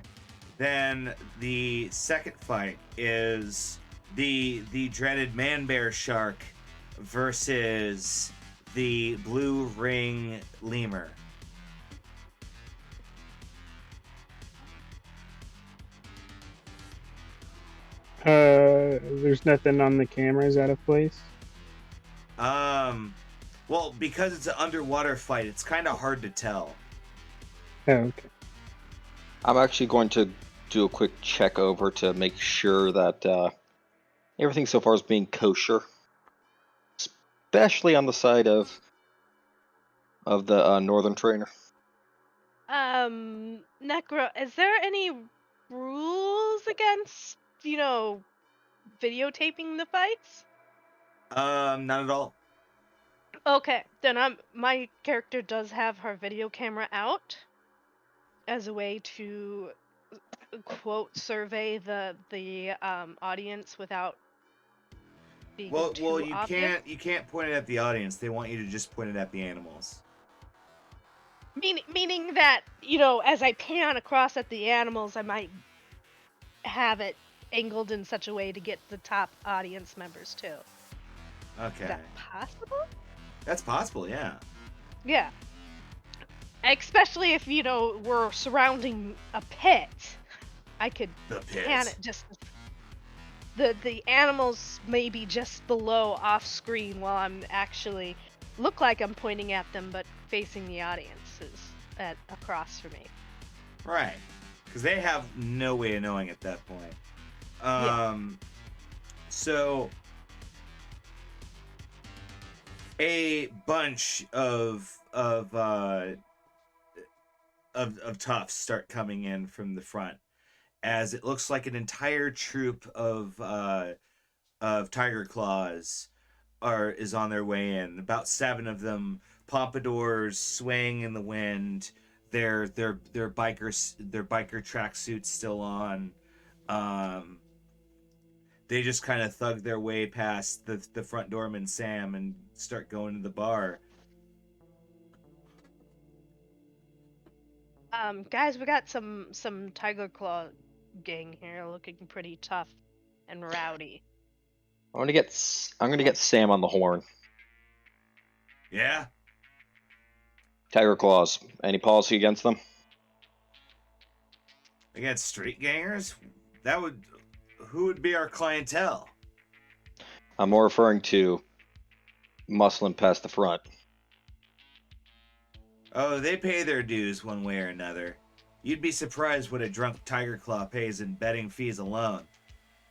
Then the second fight is the dreaded man-bear shark versus the blue ring lemur. There's nothing on the cameras out of place. Well, because it's an underwater fight, it's kind of hard to tell. Oh, okay. I'm actually going to do a quick check over to make sure that everything so far is being kosher, especially on the side of the northern trainer. Necro, is there any rules against, videotaping the fights? Not at all. Okay, then my character does have her video camera out as a way to quote survey the audience without being Well, too you obvious. can't point it at the audience. They want you to just point it at the animals. Meaning that, as I pan across at the animals, I might have it angled in such a way to get the top audience members too. Is Okay, that possible? that's possible. Yeah. Yeah. Especially if, we're surrounding a pit. I could The pan pit. it just the animals may be just below off screen while I'm actually look like I'm pointing at them but facing the audiences across from me. Right. Because they have no way of knowing at that point. Yeah. So a bunch of toughs start coming in from the front, as it looks like an entire troop of tiger claws is on their way in. About 7 of them, pompadours swaying in the wind. Their biker tracksuits still on. They just kind of thug their way past the front doorman Sam and start going to the bar. Guys, we got some tiger claw gang here looking pretty tough and rowdy. I'm gonna get Sam on the horn. Yeah. Tiger claws. Any policy against them? Against street gangers? Who would be our clientele? I'm more referring to muscling past the front. Oh, they pay their dues one way or another. You'd be surprised what a drunk tiger claw pays in betting fees alone.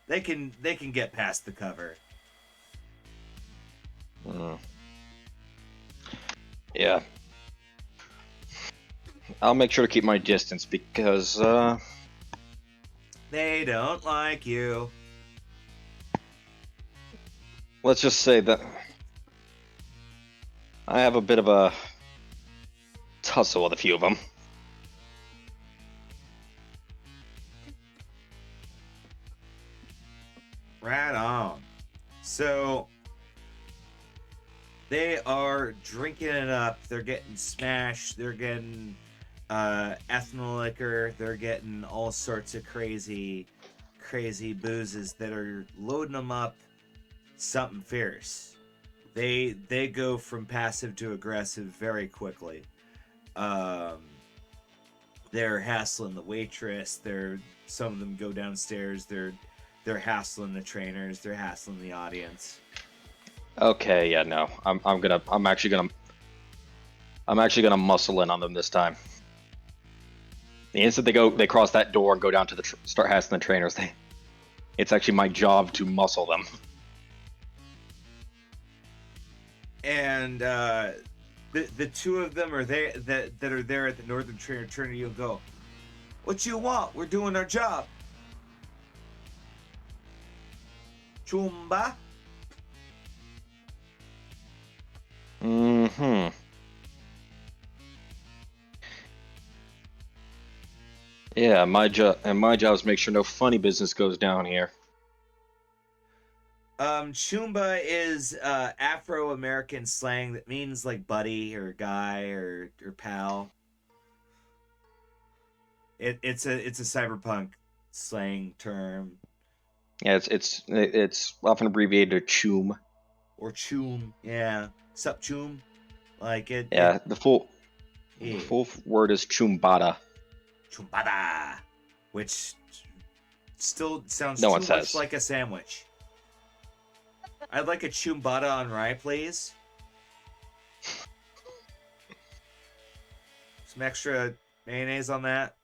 They can get past the cover. Yeah. I'll make sure to keep my distance because They don't like you. let's just say that I have a bit of a tussle with a few of them. Right on. So they are drinking it up. They're getting smashed. They're getting ethanol liquor. They're getting all sorts of crazy boozes that are loading them up something fierce. They go from passive to aggressive very quickly. They're hassling the waitress. Some of them go downstairs. They're hassling the trainers. They're hassling the audience. Okay, yeah, no. I'm actually gonna muscle in on them this time. The instant they cross that door and go down to start hassling the trainers, it's actually my job to muscle them. And the 2 of them are there that are there at the Northern Trainer Trinity. You'll go, what you want? We're doing our job. Chumba. Mm-hmm. Yeah, my job is to make sure no funny business goes down here. Chumba is Afro-American slang that means like buddy or guy or pal. It's a cyberpunk slang term. Yeah, it's often abbreviated to choom. Or choom, yeah. Sup choom? Like it. Yeah, the full Yeah. word is chumbada. Chumbada, which still sounds No too one much says. like a sandwich. I'd like a chumbada on rye, please. Some extra mayonnaise on that.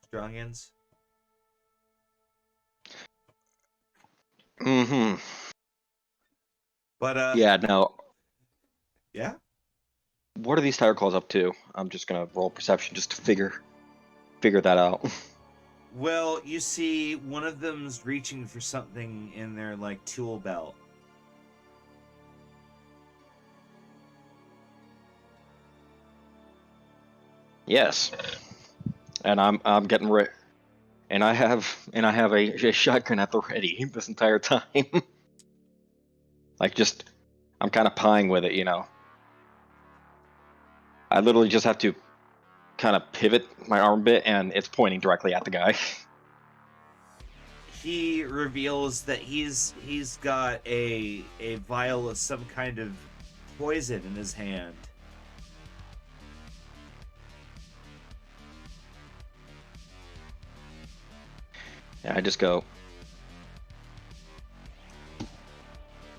Strong ends. Mm-hmm. But Yeah, no. yeah. What are these tire calls up to? I'm just gonna roll perception just to figure that out. Well, you see, one of them's reaching for something in their like tool belt. Yes, and I'm getting ready, and I have a shotgun at the ready this entire time. Like just, I'm kind of pieing with it, you know. I literally just have to kind of pivot my arm a bit, and it's pointing directly at the guy. He reveals that he's got a vial of some kind of poison in his hand. Yeah, I just go.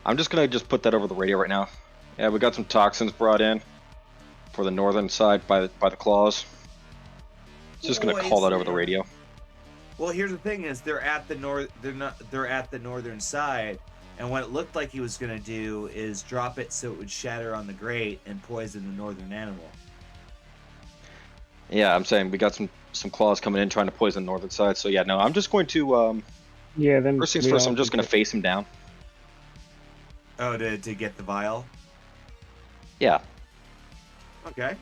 I'm just gonna put that over the radio right now. Yeah, we got some toxins brought in for the northern side by the claws. Just gonna call that over the radio. Well, here's the thing: is they're at the northern side, and what it looked like he was gonna do is drop it so it would shatter on the grate and poison the northern animal. Yeah, I'm saying we got some claws coming in trying to poison the northern side. So yeah, no, I'm just going to Yeah, then first things we first. all I'm just can gonna get- face him down. Oh, to get the vial. Yeah, Okay.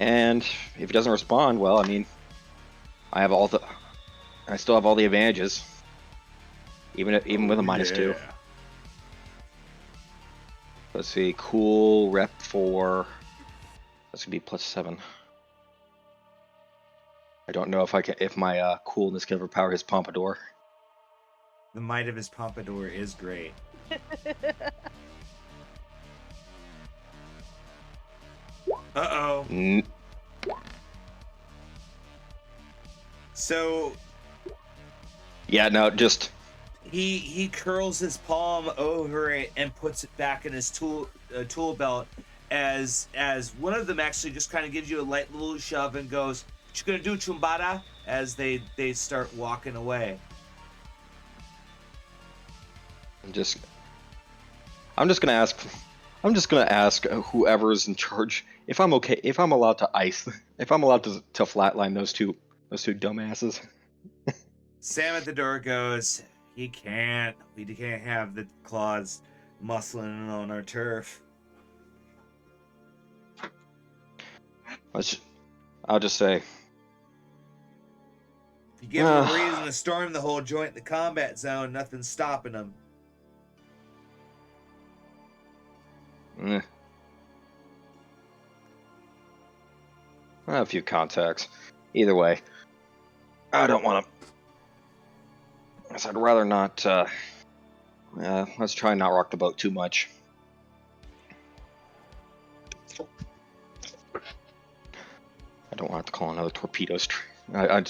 and if he doesn't respond, well, I mean, I still have all the advantages, even with a -2. Let's see, cool rep for. That's gonna be +7. I don't know if my coolness can overpower his pompadour. The might of his pompadour is great. Uh-oh. So Yeah, no, just he curls his palm over it and puts it back in his tool belt as one of them actually just kind of gives you a light little shove and goes, "What you gonna do, Chumbada?" as they start walking away. I'm just gonna ask whoever's in charge if I'm okay, if I'm allowed to flatline those two dumbasses. Sam at the door goes, "He can't. We can't have the claws muscling on our turf." I'll just say, If you give them a reason to storm the whole joint in the combat zone, nothing's stopping them. I have a few contacts. Either way, I don't want to. I'd rather not. Let's try and not rock the boat too much. I don't want to call another torpedo strike. I'm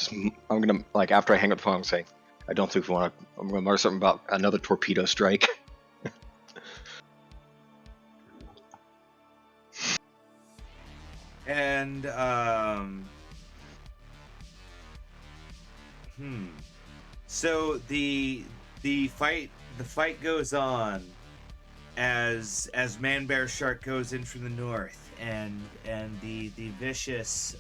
gonna, like, after I hang up the phone, I'm saying, I don't think we want to. I'm gonna mutter something about another torpedo strike. And so the fight goes on as Man Bear Shark goes in from the north, and the vicious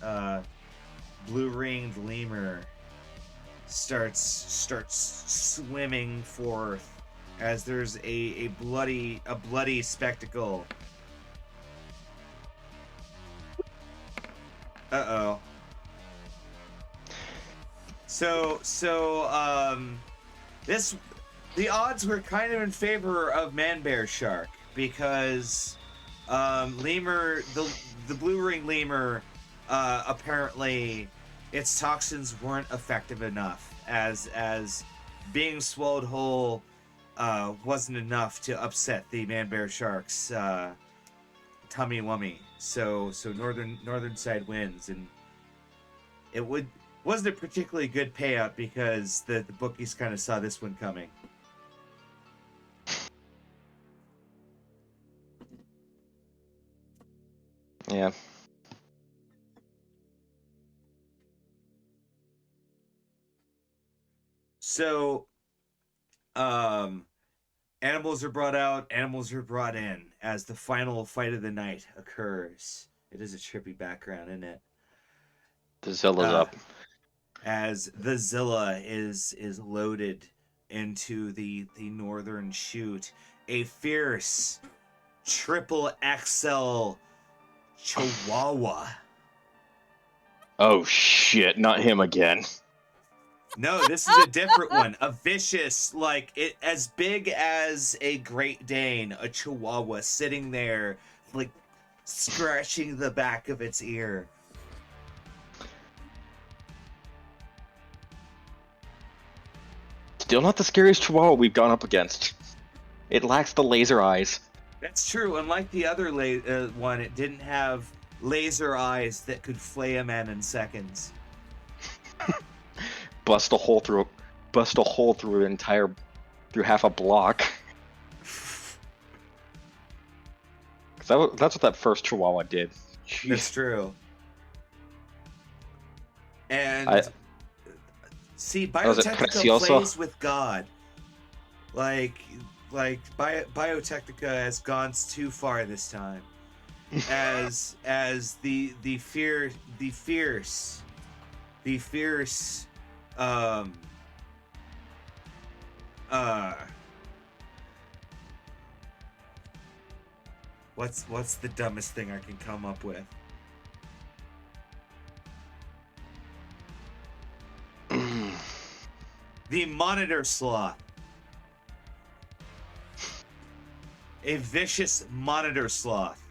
blue ringed lemur starts swimming forth as there's a bloody spectacle. Uh-oh. So the odds were kind of in favor of Man Bear Shark because lemur, the blue ring lemur, apparently its toxins weren't effective enough, as being swallowed whole wasn't enough to upset the Man Bear Shark's tummy wummy. So northern side wins, and it wasn't a particularly good payout because the bookies kind of saw this one coming. Yeah. So animals are brought out, animals are brought in as the final fight of the night occurs. It is a trippy background, isn't it? The Zilla's up. As the Zilla is loaded into the northern chute, a fierce triple XL Chihuahua. Oh shit! Not him again. No, this is a different one. A vicious, like it as big as a Great Dane, a Chihuahua sitting there, like scratching the back of its ear. Still not the scariest Chihuahua we've gone up against. It lacks the laser eyes. That's true. Unlike the other one, it didn't have laser eyes that could flay a man in seconds. Bust a hole through through half a block. 'Cause that's what that first Chihuahua did. Jeez. That's true. And see, was it Biotechnica Precioso? plays with God. Like Biotechnica has gone too far this time. As the fierce what's the dumbest thing I can come up with? The monitor sloth. A vicious monitor sloth.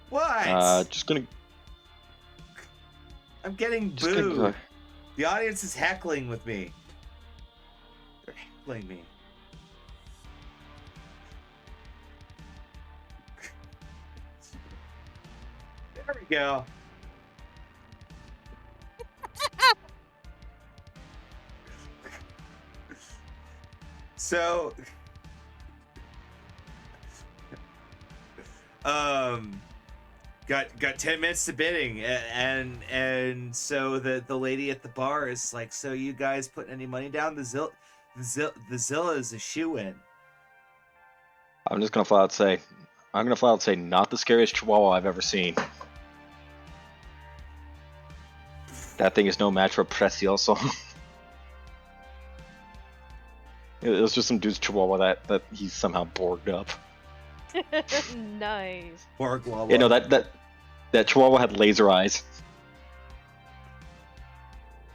What? Just gonna. I'm getting Just gonna booed. go. The audience is heckling with me. They're heckling me. There we go. So, got 10 minutes to bidding, and so the lady at the bar is like, so you guys putting any money down? The Zilla is a shoe-in. I'm just gonna flat out say, not the scariest Chihuahua I've ever seen. That thing is no match for Precioso. It was just some dude's Chihuahua that he's somehow borged up. Nice. Borglala. Yeah, no, that Chihuahua had laser eyes.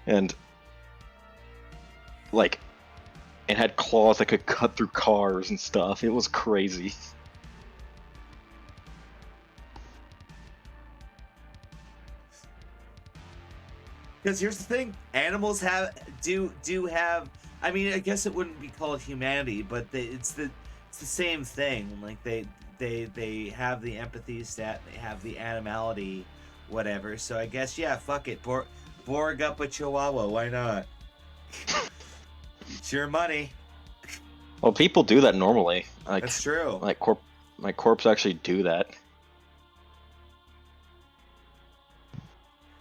And like it had claws that could cut through cars and stuff. It was crazy. Because here's the thing, animals do have. I mean, I guess it wouldn't be called humanity, but it's the same thing. Like they have the empathy stat, they have the animality, whatever. So I guess yeah, fuck it, Borg up a Chihuahua. Why not? It's your money. Well, people do that normally. Like That's true. like corps actually do that.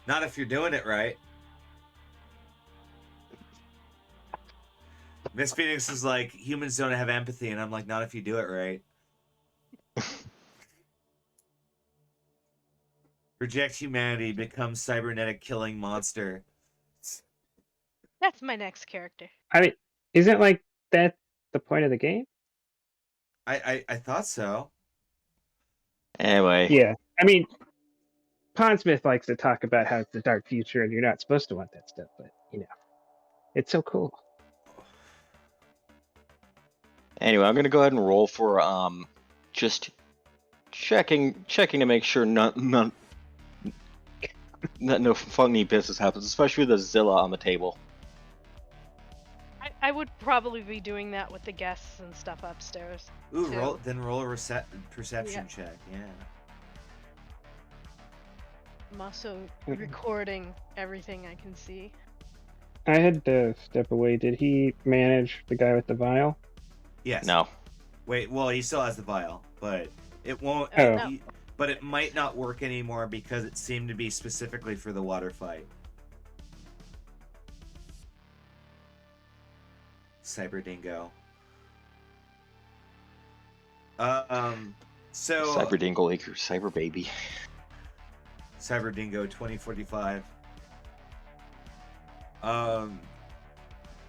Not if you're doing it right. Miss Phoenix is like, humans don't have empathy, and I'm like, not if you do it right. Reject humanity, become cybernetic killing monster. That's my next character. I mean, isn't like that the point of the game? I thought so. Anyway, Yeah. I mean, Pondsmith likes to talk about how it's the dark future and you're not supposed to want that stuff, but it's so cool. Anyway, I'm gonna go ahead and roll for just checking to make sure that no funny business happens, especially with the Zilla on the table. I would probably be doing that with the guests and stuff upstairs. Ooh, too. roll a perception Yeah. check. Yeah. I'm also recording everything I can see. I had to step away. Did he manage the guy with the vial? Yes. No. Wait. Well, he still has the vial, but it won't. Oh. No. But it might not work anymore because it seemed to be specifically for the water fight. Cyber Dingo. So Cyber Dingle Acre, Cyber Baby. Cyber Dingo 2045.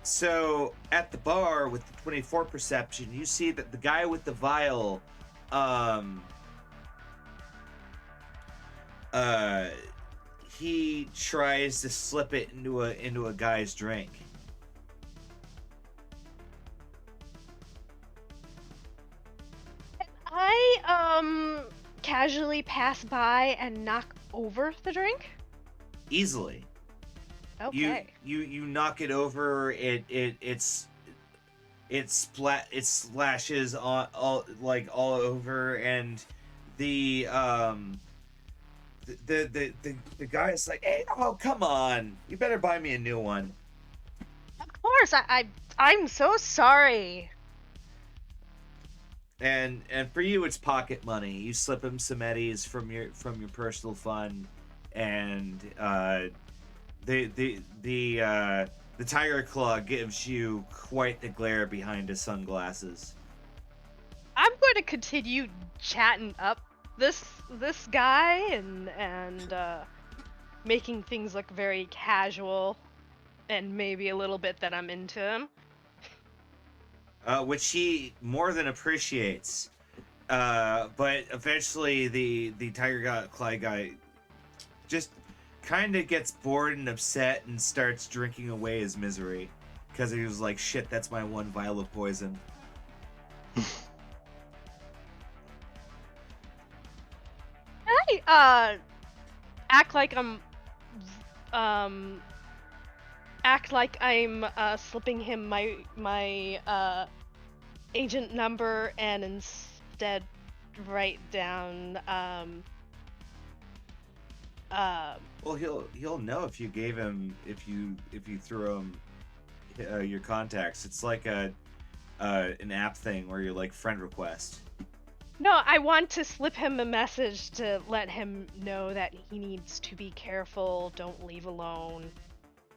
So at the bar with the 24 perception, you see that the guy with the vial, he tries to slip it into a guy's drink. I casually pass by and knock over the drink. Easily. Okay. You knock it over. It slashes all over, and the guy's like, hey, oh come on, you better buy me a new one. Of course. I'm so sorry. And for you, it's pocket money. You slip him some eddies from your personal fund, and the Tiger Claw gives you quite the glare behind his sunglasses. I'm going to continue chatting up this guy and making things look very casual, and maybe a little bit that I'm into him. Which he more than appreciates. But eventually, the Tiger Claw guy just kind of gets bored and upset and starts drinking away his misery, because he was like, shit, that's my one vial of poison. I act like I'm slipping him my agent number, and instead write down Well, he'll know if you gave him, if you threw him your contacts. It's like an app thing where you're like friend request. No, I want to slip him a message to let him know that he needs to be careful, don't leave alone,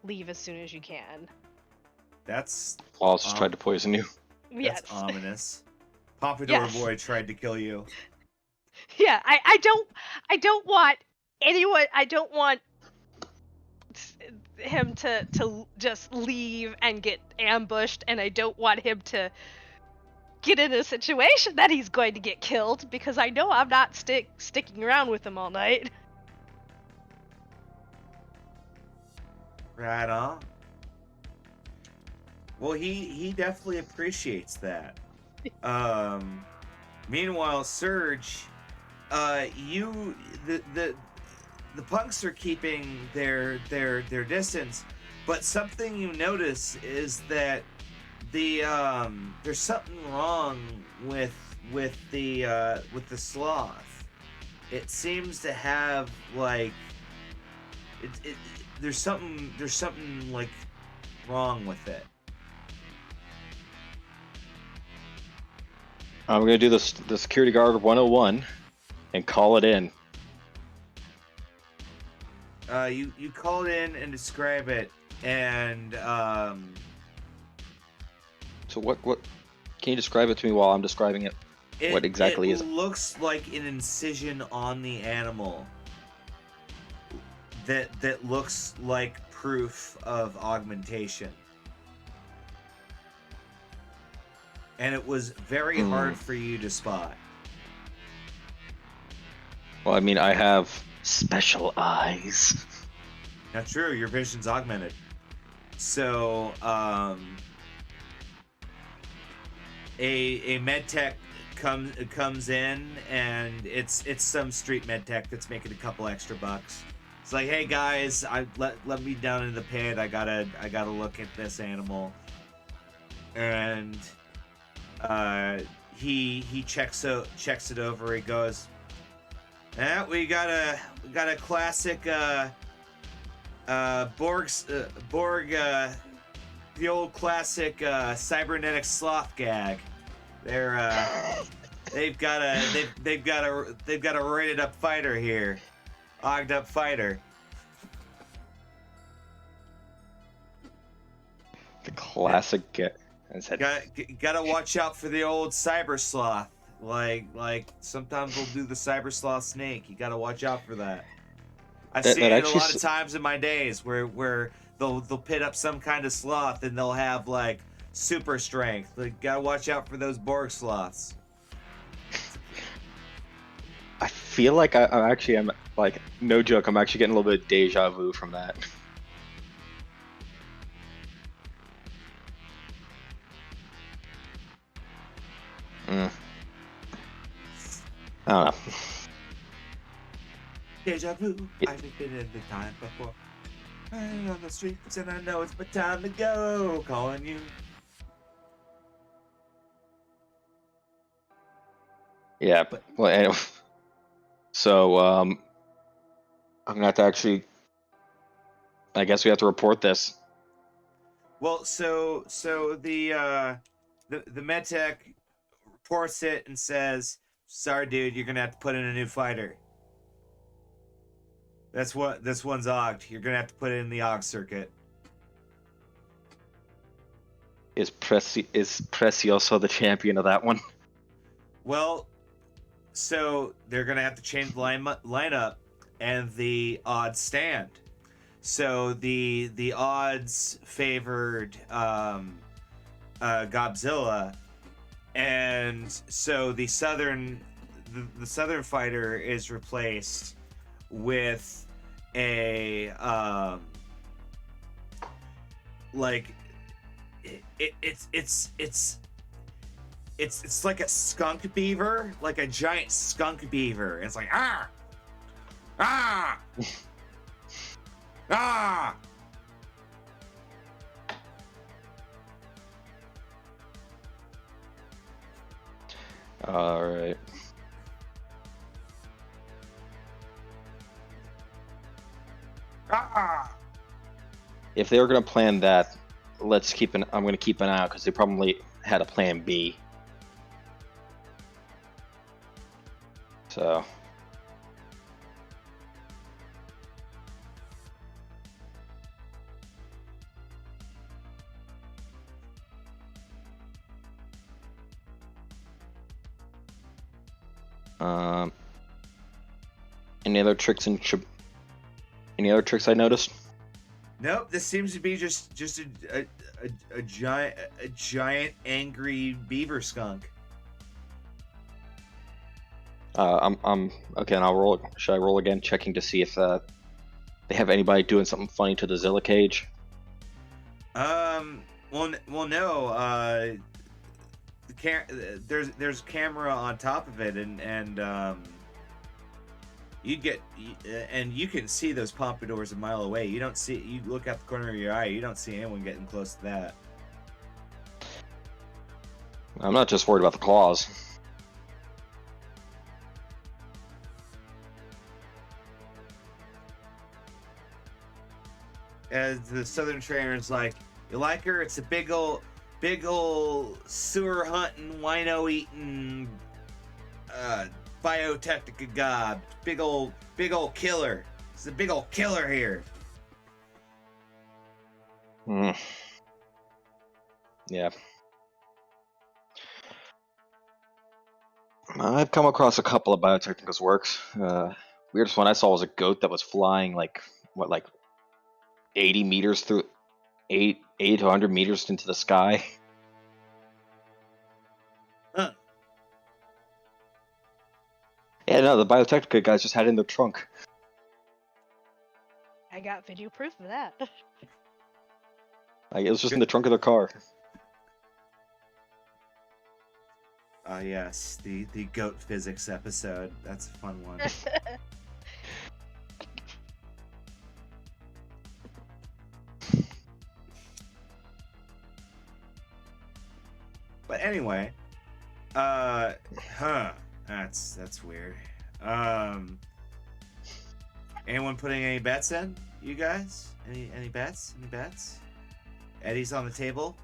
leave as soon as you can. That's Wallace just tried to poison you. Yes. that's ominous. Pompadour Yes. Boy tried to kill you. Yeah, I don't want anyone, I don't want him to just leave and get ambushed, and I don't want him to get in a situation that he's going to get killed, because I know I'm not sticking around with him all night. Right on. Well, he definitely appreciates that. Meanwhile, Surge, the punks are keeping their distance, but something you notice is that there's something wrong with the sloth. It seems to have like there's something like wrong with it. I'm gonna do the security guard 101 and call it in. You call it in and describe it, and So what can you describe it to me while I'm describing it? What exactly is it? It looks like an incision on the animal that looks like proof of augmentation. And it was very hard for you to spot. Well, I mean, I have special eyes. Not true, your vision's augmented. So, a med tech comes in, and it's some street med tech that's making a couple extra bucks. It's like, hey guys, let me down in the pit. I gotta look at this animal. And he checks it over. He goes, we got a classic Borg, the old classic cybernetic sloth gag. They've got a rated up fighter here, ogged up fighter. The classic. Gotta watch out for the old cyber sloth. Like sometimes we'll do the cyber sloth snake. You gotta watch out for that. I've seen it a lot of times in my days where they'll pit up some kind of sloth, and they'll have like super strength. Like, gotta watch out for those Borg sloths. I feel like I'm actually, I'm like, no joke, I'm actually getting a little bit of deja vu from that. Mm. I don't know. Deja vu. I've been in the time before. I'm on the streets and I know it's my time to go. Calling you. Yeah, but well, anyway. So, I'm gonna have to actually, I guess we have to report this. Well, so the medtech reports it and says, "Sorry, dude, you're gonna have to put in a new fighter. That's what this one's ogged. You're gonna have to put it in the og circuit." Is Precioso the champion of that one? Well, so they're gonna have to change the lineup, and the odds stand. So the odds favored Godzilla, and so the southern fighter is replaced with a like it's like a skunk beaver, like a giant skunk beaver. It's like ah ah ah. All right. Ah! If they were gonna plan that, I'm gonna keep an eye out because they probably had a plan B. So. Any other tricks any other tricks I noticed? Nope, this seems to be just a giant angry beaver skunk. I'm okay, and I'll roll. Should I roll again, checking to see if they have anybody doing something funny to the Zilla cage? Well, no. There's camera on top of it, and you can see those pompadours a mile away. You don't see. You look out the corner of your eye. You don't see anyone getting close to that. I'm not just worried about the claws. As the southern trainer's like, you like her? It's a big old sewer hunting, wino eating, biotechnica gob. Big old killer. It's a big old killer here. Yeah. I've come across a couple of biotechnicals works. Weirdest one I saw was a goat that was flying like 80 meters through 80 to 100 meters into the sky. Huh. Yeah, no, the biotechnica guys just had it in their trunk. I got video proof of that. Like, it was just in the trunk of their car. Yes, the goat physics episode. That's a fun one. But anyway, that's weird. Anyone putting any bets in? You guys? Any bets? Any bets? Eddie's on the table.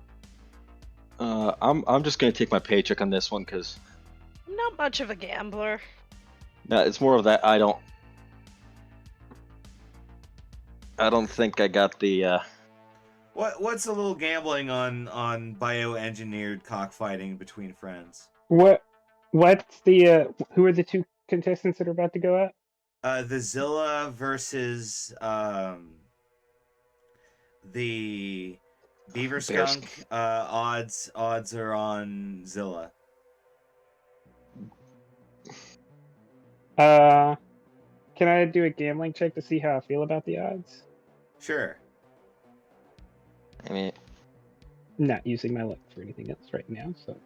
I'm just gonna take my paycheck on this one because Not much of a gambler. it's more of that I don't think I got the What's a little gambling on bioengineered cockfighting between friends? What's the who are the two contestants that are about to go out? The Zilla versus The beaver Bears. skunk odds are on Zilla. Can I do a gambling check to see how I feel about the odds? Sure. I mean, Not using my luck for anything else right now, so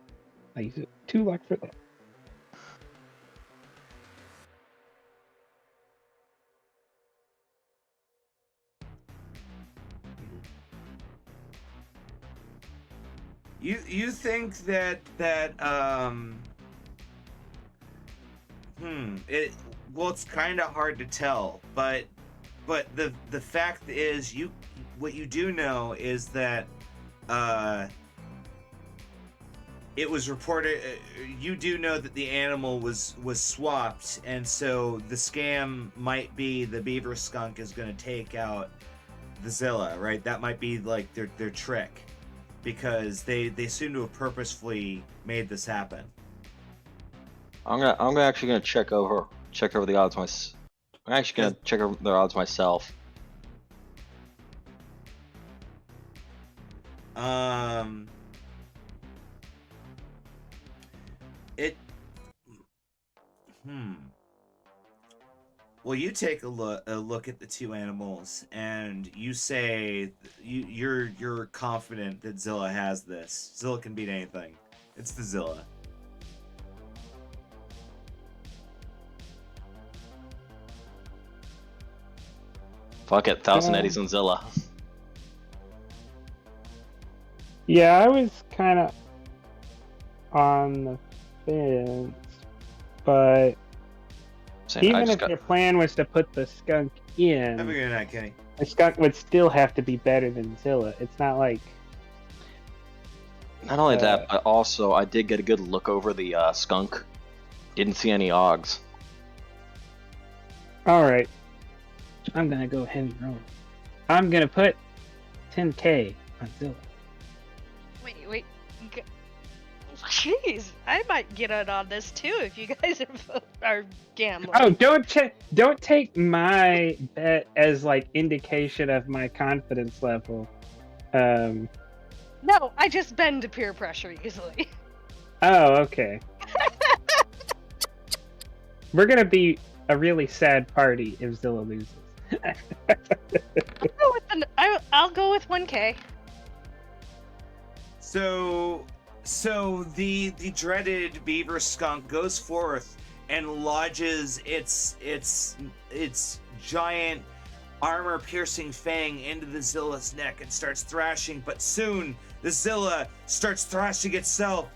I use it 2 luck for that. You think that it's kind of hard to tell, but the fact is what you do know is that it was reported. You do know that the animal was swapped, and so the scam might be the beaver skunk is going to take out the Zilla, right? That might be like their trick, because they seem to have purposefully made this happen. I'm actually gonna check over the odds I'm actually gonna check over their odds myself. Well, you take a look at the two animals, and you say you're confident that Zilla has this. Zilla can beat anything. It's the Zilla. Fuck it, 1,000 eddies on Zilla. Yeah, I was kind of on the fence, but even if your plan was to put the skunk in, Have a good night, Kenny. the skunk would still have to be better than Zilla. It's not like... Not only that, but also I did get a good look over the skunk. Didn't see any Ogs. Alright. I'm gonna go heavy roll. I'm gonna put 10k on Zilla. Wait. Jeez, I might get in on this too if you guys are gambling. Oh, don't take my bet as like indication of my confidence level. No, I just bend to peer pressure easily. Oh, okay. We're gonna be a really sad party if Zilla loses. I'll go with 1k. So the dreaded beaver skunk goes forth and lodges its giant armor-piercing fang into the Zilla's neck and starts thrashing. But soon the Zilla starts thrashing itself,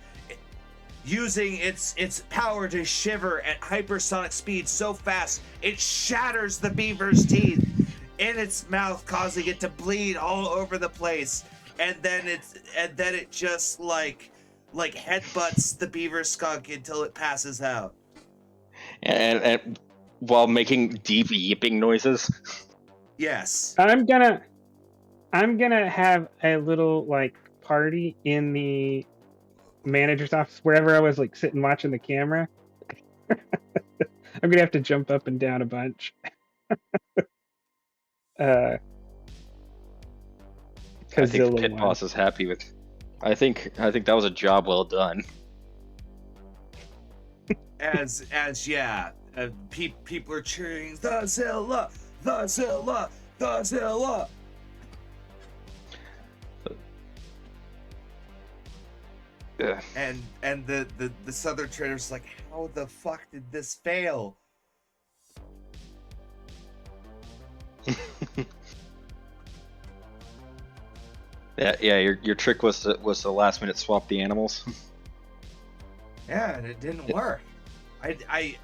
using its power to shiver at hypersonic speed so fast it shatters the beaver's teeth in its mouth, causing it to bleed all over the place. And then it just like headbutts the beaver skunk until it passes out. And while making deep yipping noises. Yes. I'm gonna have a little like party in the manager's office, wherever I was like sitting watching the camera. I'm gonna have to jump up and down a bunch. I think the pit boss is happy with. I think that was a job well done. As people are cheering the Zilla, the Zilla, the Zilla. Yeah. And the Southern trader's like, how the fuck did this fail? Yeah. Your trick was to last minute swap the animals. Yeah, and it didn't work. I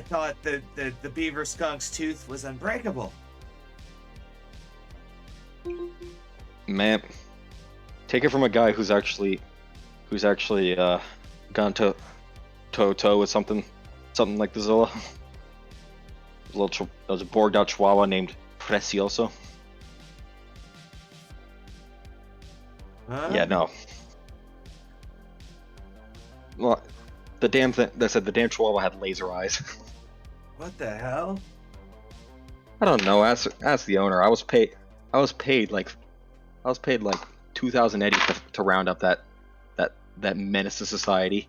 thought that the beaver skunk's tooth was unbreakable. Man, take it from a guy who's actually gone toe with something like the Zilla. There was a bored out chihuahua named Precioso. Huh? Yeah, no. Well, the damn thing. They said the damn chihuahua had laser eyes. What the hell? I don't know. Ask the owner. I was I was paid like 2,000 eddies to round up that menace to society.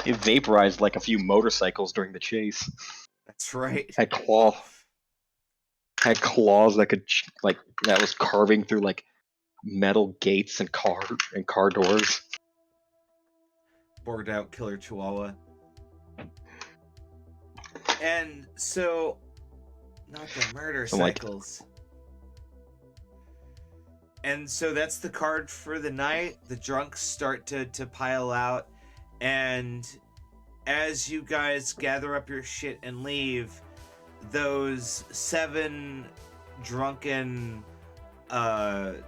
It vaporized like a few motorcycles during the chase. That's right. Had claws that could that was carving through like metal gates and car doors. Borged out killer chihuahua. And so, not the murder cycles. And so that's the card for the night. The drunks start to pile out. And as you guys gather up your shit and leave, those 7 drunken tiger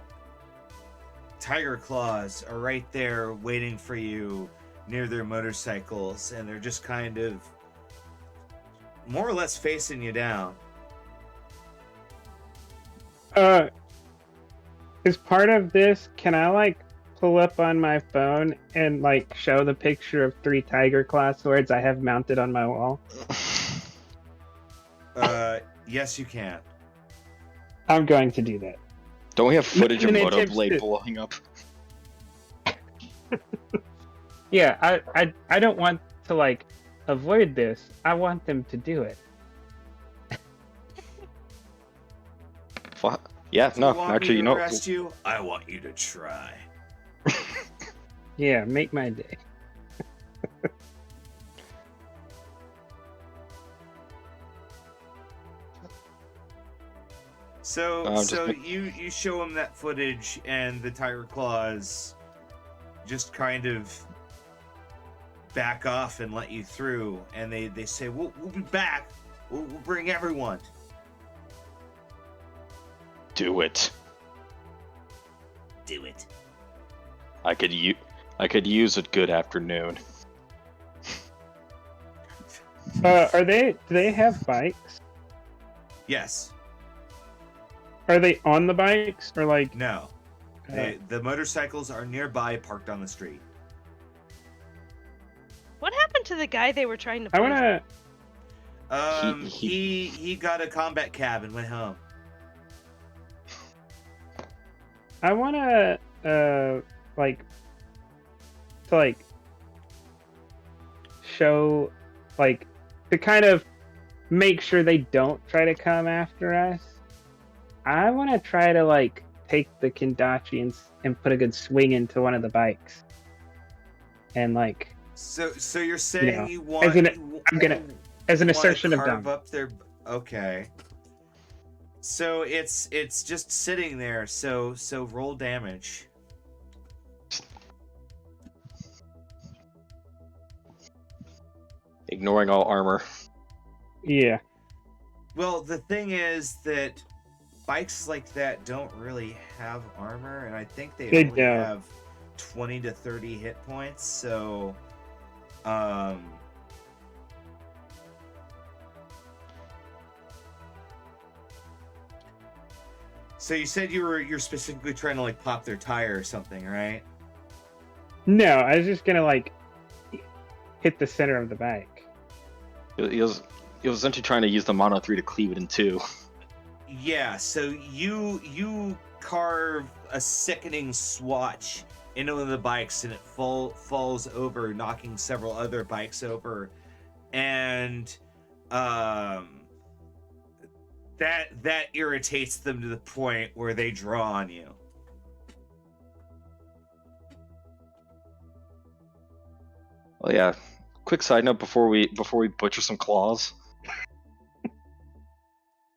claws are right there waiting for you near their motorcycles. And they're just kind of more or less facing you down. As part of this, can I like pull up on my phone and like show the picture of 3 tiger claw swords I have mounted on my wall? Yes, you can. I'm going to do that. Don't we have footage of And it Moto tips Blade it. blowing up? Yeah, I don't want to like avoid this. I want them to do it. Yeah, Do no, you want actually, me you to know, arrest you? I want you to try. Yeah, make my day. So just- you show him that footage, and the tiger claws just kind of back off and let you through, and they say, we'll be back. We'll bring everyone. do it. Do it. I could use a good afternoon. Do they have bikes? Yes. Are they on the bikes or like? No. The motorcycles are nearby, parked on the street. What happened to the guy they were trying to I poison? wanna. He got a combat cab and went home. I wanna show to kind of make sure they don't try to come after us. I want to try to take the Kendachi and put a good swing into one of the bikes, and So you're saying you want? as an you wanna assertion of carve dominance. up their. Okay. So it's just sitting there. So roll damage. Ignoring all armor. Yeah. Well, the thing is that bikes like that don't really have armor, and I think they only don't. have 20 to 30 hit points. So, So you said you're specifically trying to pop their tire or something, right? No, I was just gonna hit the center of the bike. He was essentially trying to use the Mono 3 to cleave it in two. Yeah, so you carve a sickening swatch into one of the bikes, and it falls over, knocking several other bikes over, and that irritates them to the point where they draw on you. Well, yeah. Quick side note before we butcher some claws.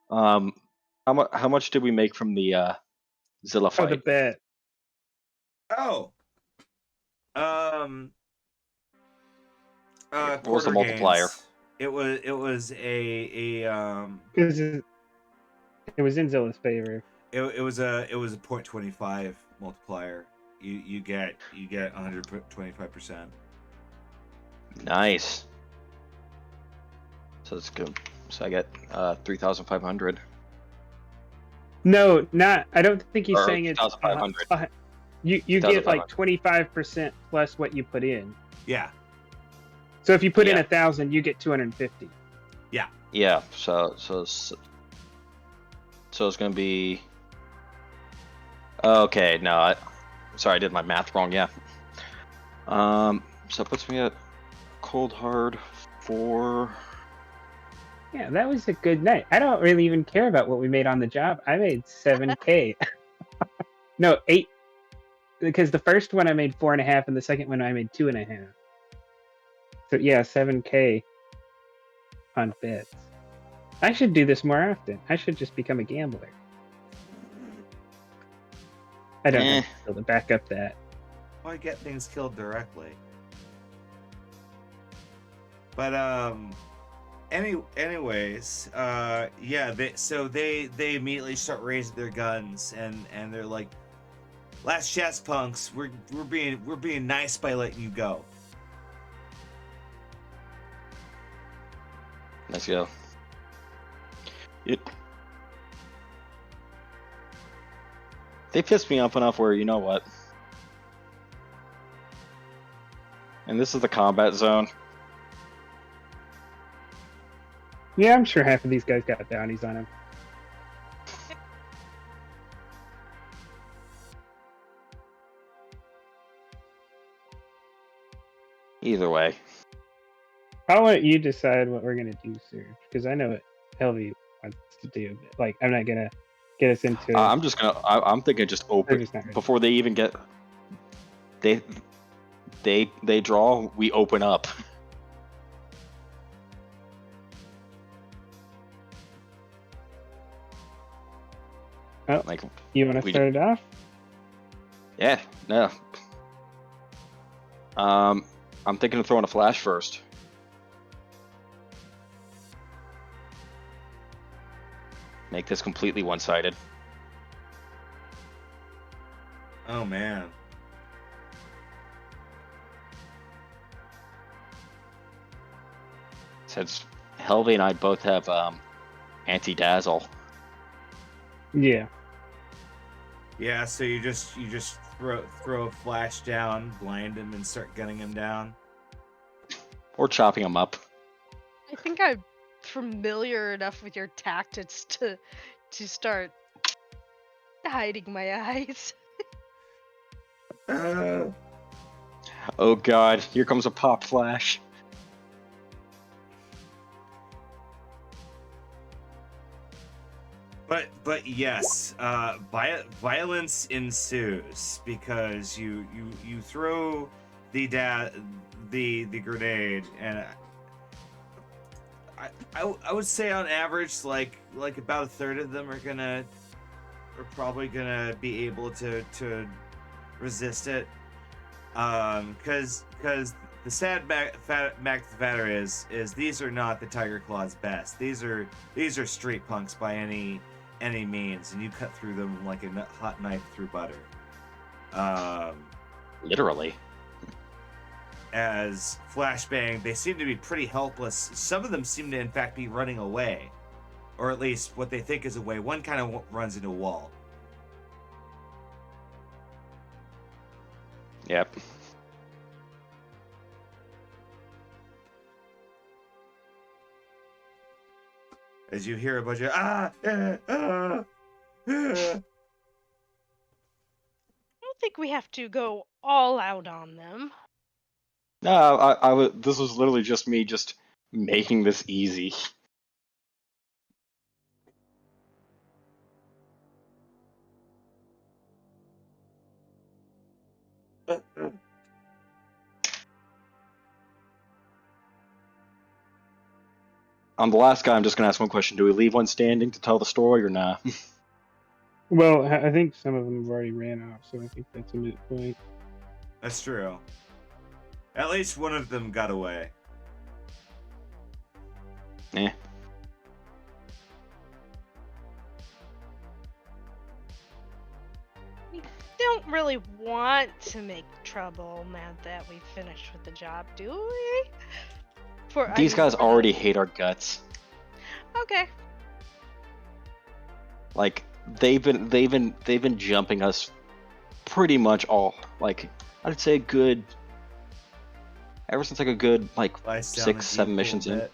How much did we make from the Zilla Oh, the fight? bet. Oh. What was the quarter multiplier? gains. It was a It was in Zilla's favor. It was a 0.25 multiplier. You get 125%. Nice. So that's good. So I get 3,500. No, not. I don't think he's Or saying it's 2,500. You get 2,500. 25% plus what you put in. Yeah. So if you put in Yeah. 1,000, you get 250. Yeah. So So it's gonna be. Okay, no, sorry, I did my math wrong. Yeah. So it puts me at cold hard 4. Yeah, that was a good night. I don't really even care about what we made on the job. I made 7K. No, 8. Because the first one I made 4.5, and the second one I made 2.5. So yeah, 7K on bets. I should do this more often. I should just become a gambler. I don't have skill to back up that. Why get things killed directly? But anyways, yeah. They immediately start raising their guns and they're like, "Last chance, punks. We're being nice by letting you go." Let's go. They pissed me off enough where, you know what? And this is the combat zone. Yeah, I'm sure half of these guys got bounties on them. Either way. I'll let you decide what we're gonna do, sir, because I know what Helvy wants to do. But, like, I'm not gonna get us into it. I'm just gonna. I'm thinking just open just not ready. before they even get. They draw. We open up. Oh, Like, you want to start it off? yeah, no. I'm thinking of throwing a flash first. Make this completely one-sided. Oh man. Since Helvy and I both have anti-dazzle. Yeah. Yeah. So you just throw a flash down, blind him, and start gunning him down. Or chopping them up. I think I'm familiar enough with your tactics to start hiding my eyes. Oh god, here comes a pop flash. But yes, violence ensues because you throw the grenade, and I would say on average like about a third of them are probably gonna be able to resist it, because the sad matter is these are not the Tiger Claw's best. These are street punks by any means, and you cut through them like a hot knife through butter. Literally. As flashbang, they seem to be pretty helpless. Some of them seem to in fact be running away, or at least what they think is away. One kind of runs into a wall. Yep. As you hear a bunch of I I don't think we have to go all out on them. No, I was. This was literally just me just making this easy. I'm the last guy. I'm just gonna ask one question: do we leave one standing to tell the story, or not? Well, I think some of them have already ran off, so I think that's a moot point. That's true. At least one of them got away. Eh. We don't really want to make trouble now that we've finished with the job, do we? These guys already hate our guts. Okay. Like they've been jumping us pretty much all. Like I'd say a good. Ever since like a good like Lies down 6, a 7 deep missions little in. bit.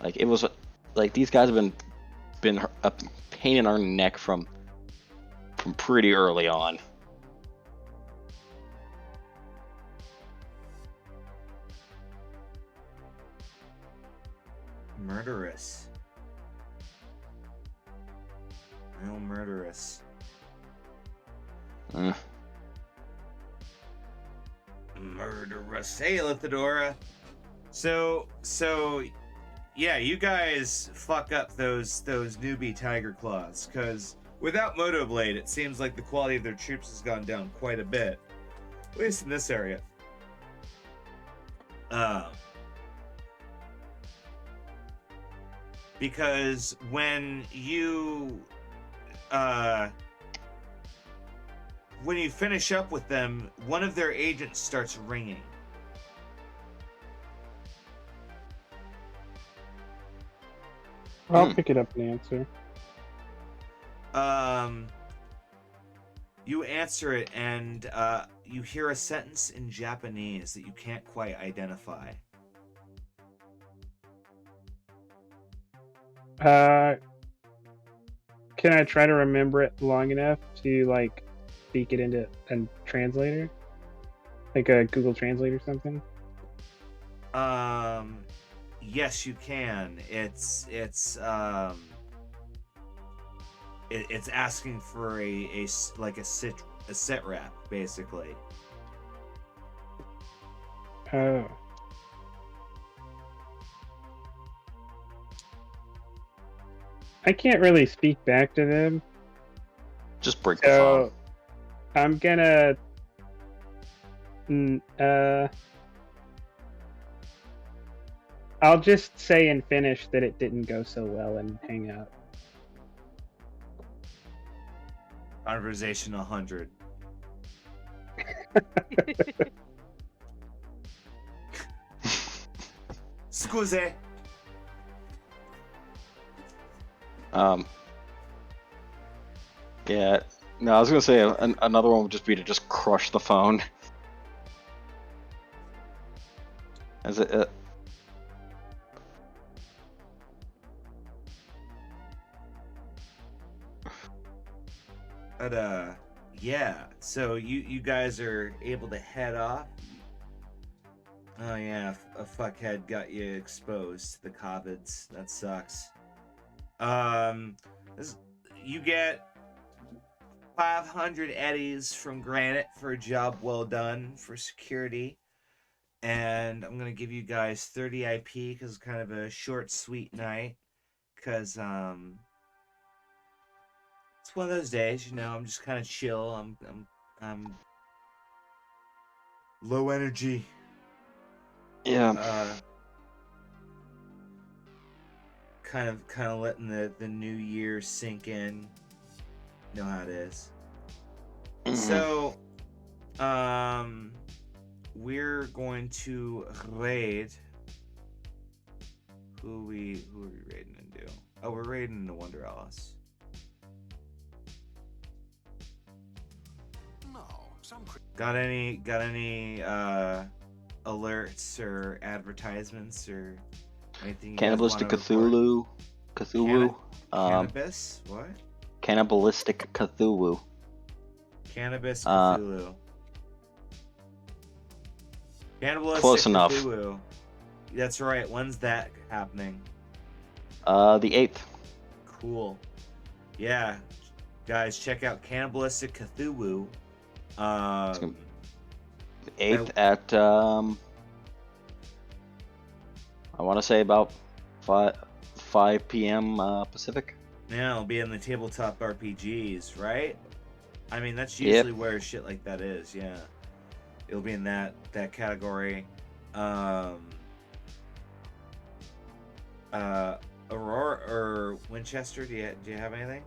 Like it was like these guys have been a pain in our neck from pretty early on. Murderous. Real murderous. Murderous. Hey, Lithidora. So, yeah, you guys fuck up those newbie tiger claws, because without Motoblade, it seems like the quality of their troops has gone down quite a bit, at least in this area. Because when you finish up with them, one of their agents starts ringing. I'll pick it up and answer. You answer it, and you hear a sentence in Japanese that you can't quite identify. Can I try to remember it long enough to like speak it into a translator, like a Google Translate or something? Yes, you can. It's asking for a sit rep, basically. Oh. I can't really speak back to them. Just break the phone. I'm gonna I'll just say in Finnish that it didn't go so well and hang up. Conversation 100. Scusi. Yeah. No, I was gonna say another one would just be to just crush the phone. As it. But yeah. So you guys are able to head off. Oh yeah, a fuckhead got you exposed to the COVIDs. That sucks. You get 500 eddies from Granite for a job well done for security, and I'm gonna give you guys 30 IP because it's kind of a short, sweet night. Because it's one of those days, you know. I'm just kind of chill. I'm low energy. Yeah. Kind of letting the new year sink in. You know how it is. So, we're going to raid. Who are we raiding into? Oh, we're raiding into Wonder Alice. Got any alerts or advertisements or anything? Cannibalistic Cthulhu. Cannabis? What? Cannibalistic Cthulhu. Cannabis Cthulhu. Cannibalistic Close enough. Cthulhu. That's right. When's that happening? The 8th. Cool. Yeah. Guys, check out Cannibalistic Cthulhu. 8th at I want to say about 5 p.m. Pacific. Yeah, it'll be in the tabletop RPGs, right? I mean, that's usually where shit like that is. Yeah, it'll be in that category. Aurora or Winchester, do you have anything?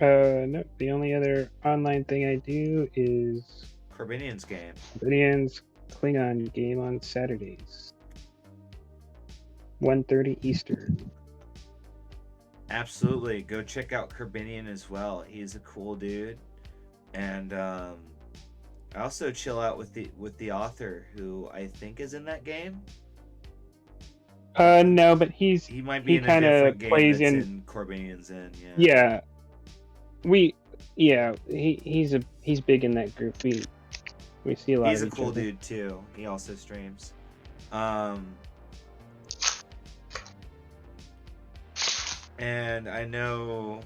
No. The only other online thing I do is Corbinian's game. Corbinian's Klingon game on Saturdays, 1:30 Eastern. Absolutely, go check out Corbinian as well. He's a cool dude, and I also chill out with the author who I think is in that game. No, but He might be he in a kind of different game plays that's in. in Corbanian's in. Yeah, he's big in that group. We see a lot He's of a each cool other. dude too. He also streams. And I know,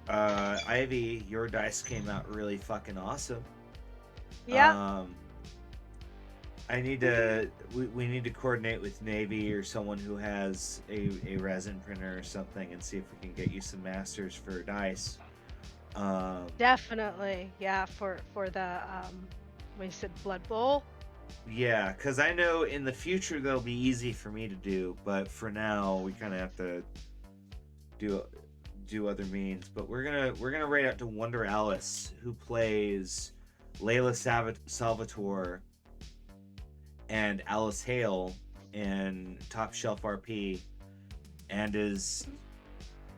Ivy, your dice came out really fucking awesome. Yeah. I need we need to coordinate with Navy or someone who has a resin printer or something and see if we can get you some masters for dice. Definitely. Yeah, for the when you said Blood Bowl. Yeah, because I know in the future they'll be easy for me to do, but for now we kind of have to do other means. But we're gonna write out to Wonder Alice, who plays Layla Salvatore and Alice Hale in Top Shelf RP, and is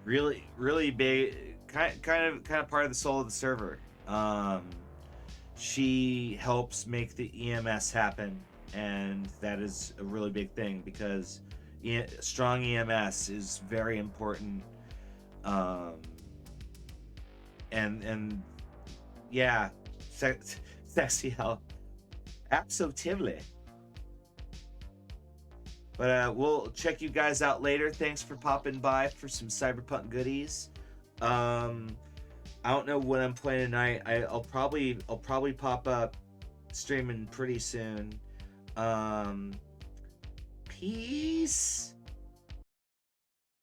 really big, kind of part of the soul of the server. She helps make the EMS happen, and that is a really big thing because strong EMS is very important. And yeah, sexy hell, absolutely. But we'll check you guys out later. Thanks for popping by for some Cyberpunk goodies. I don't know what I'm playing tonight. I'll probably pop up streaming pretty soon. Peace.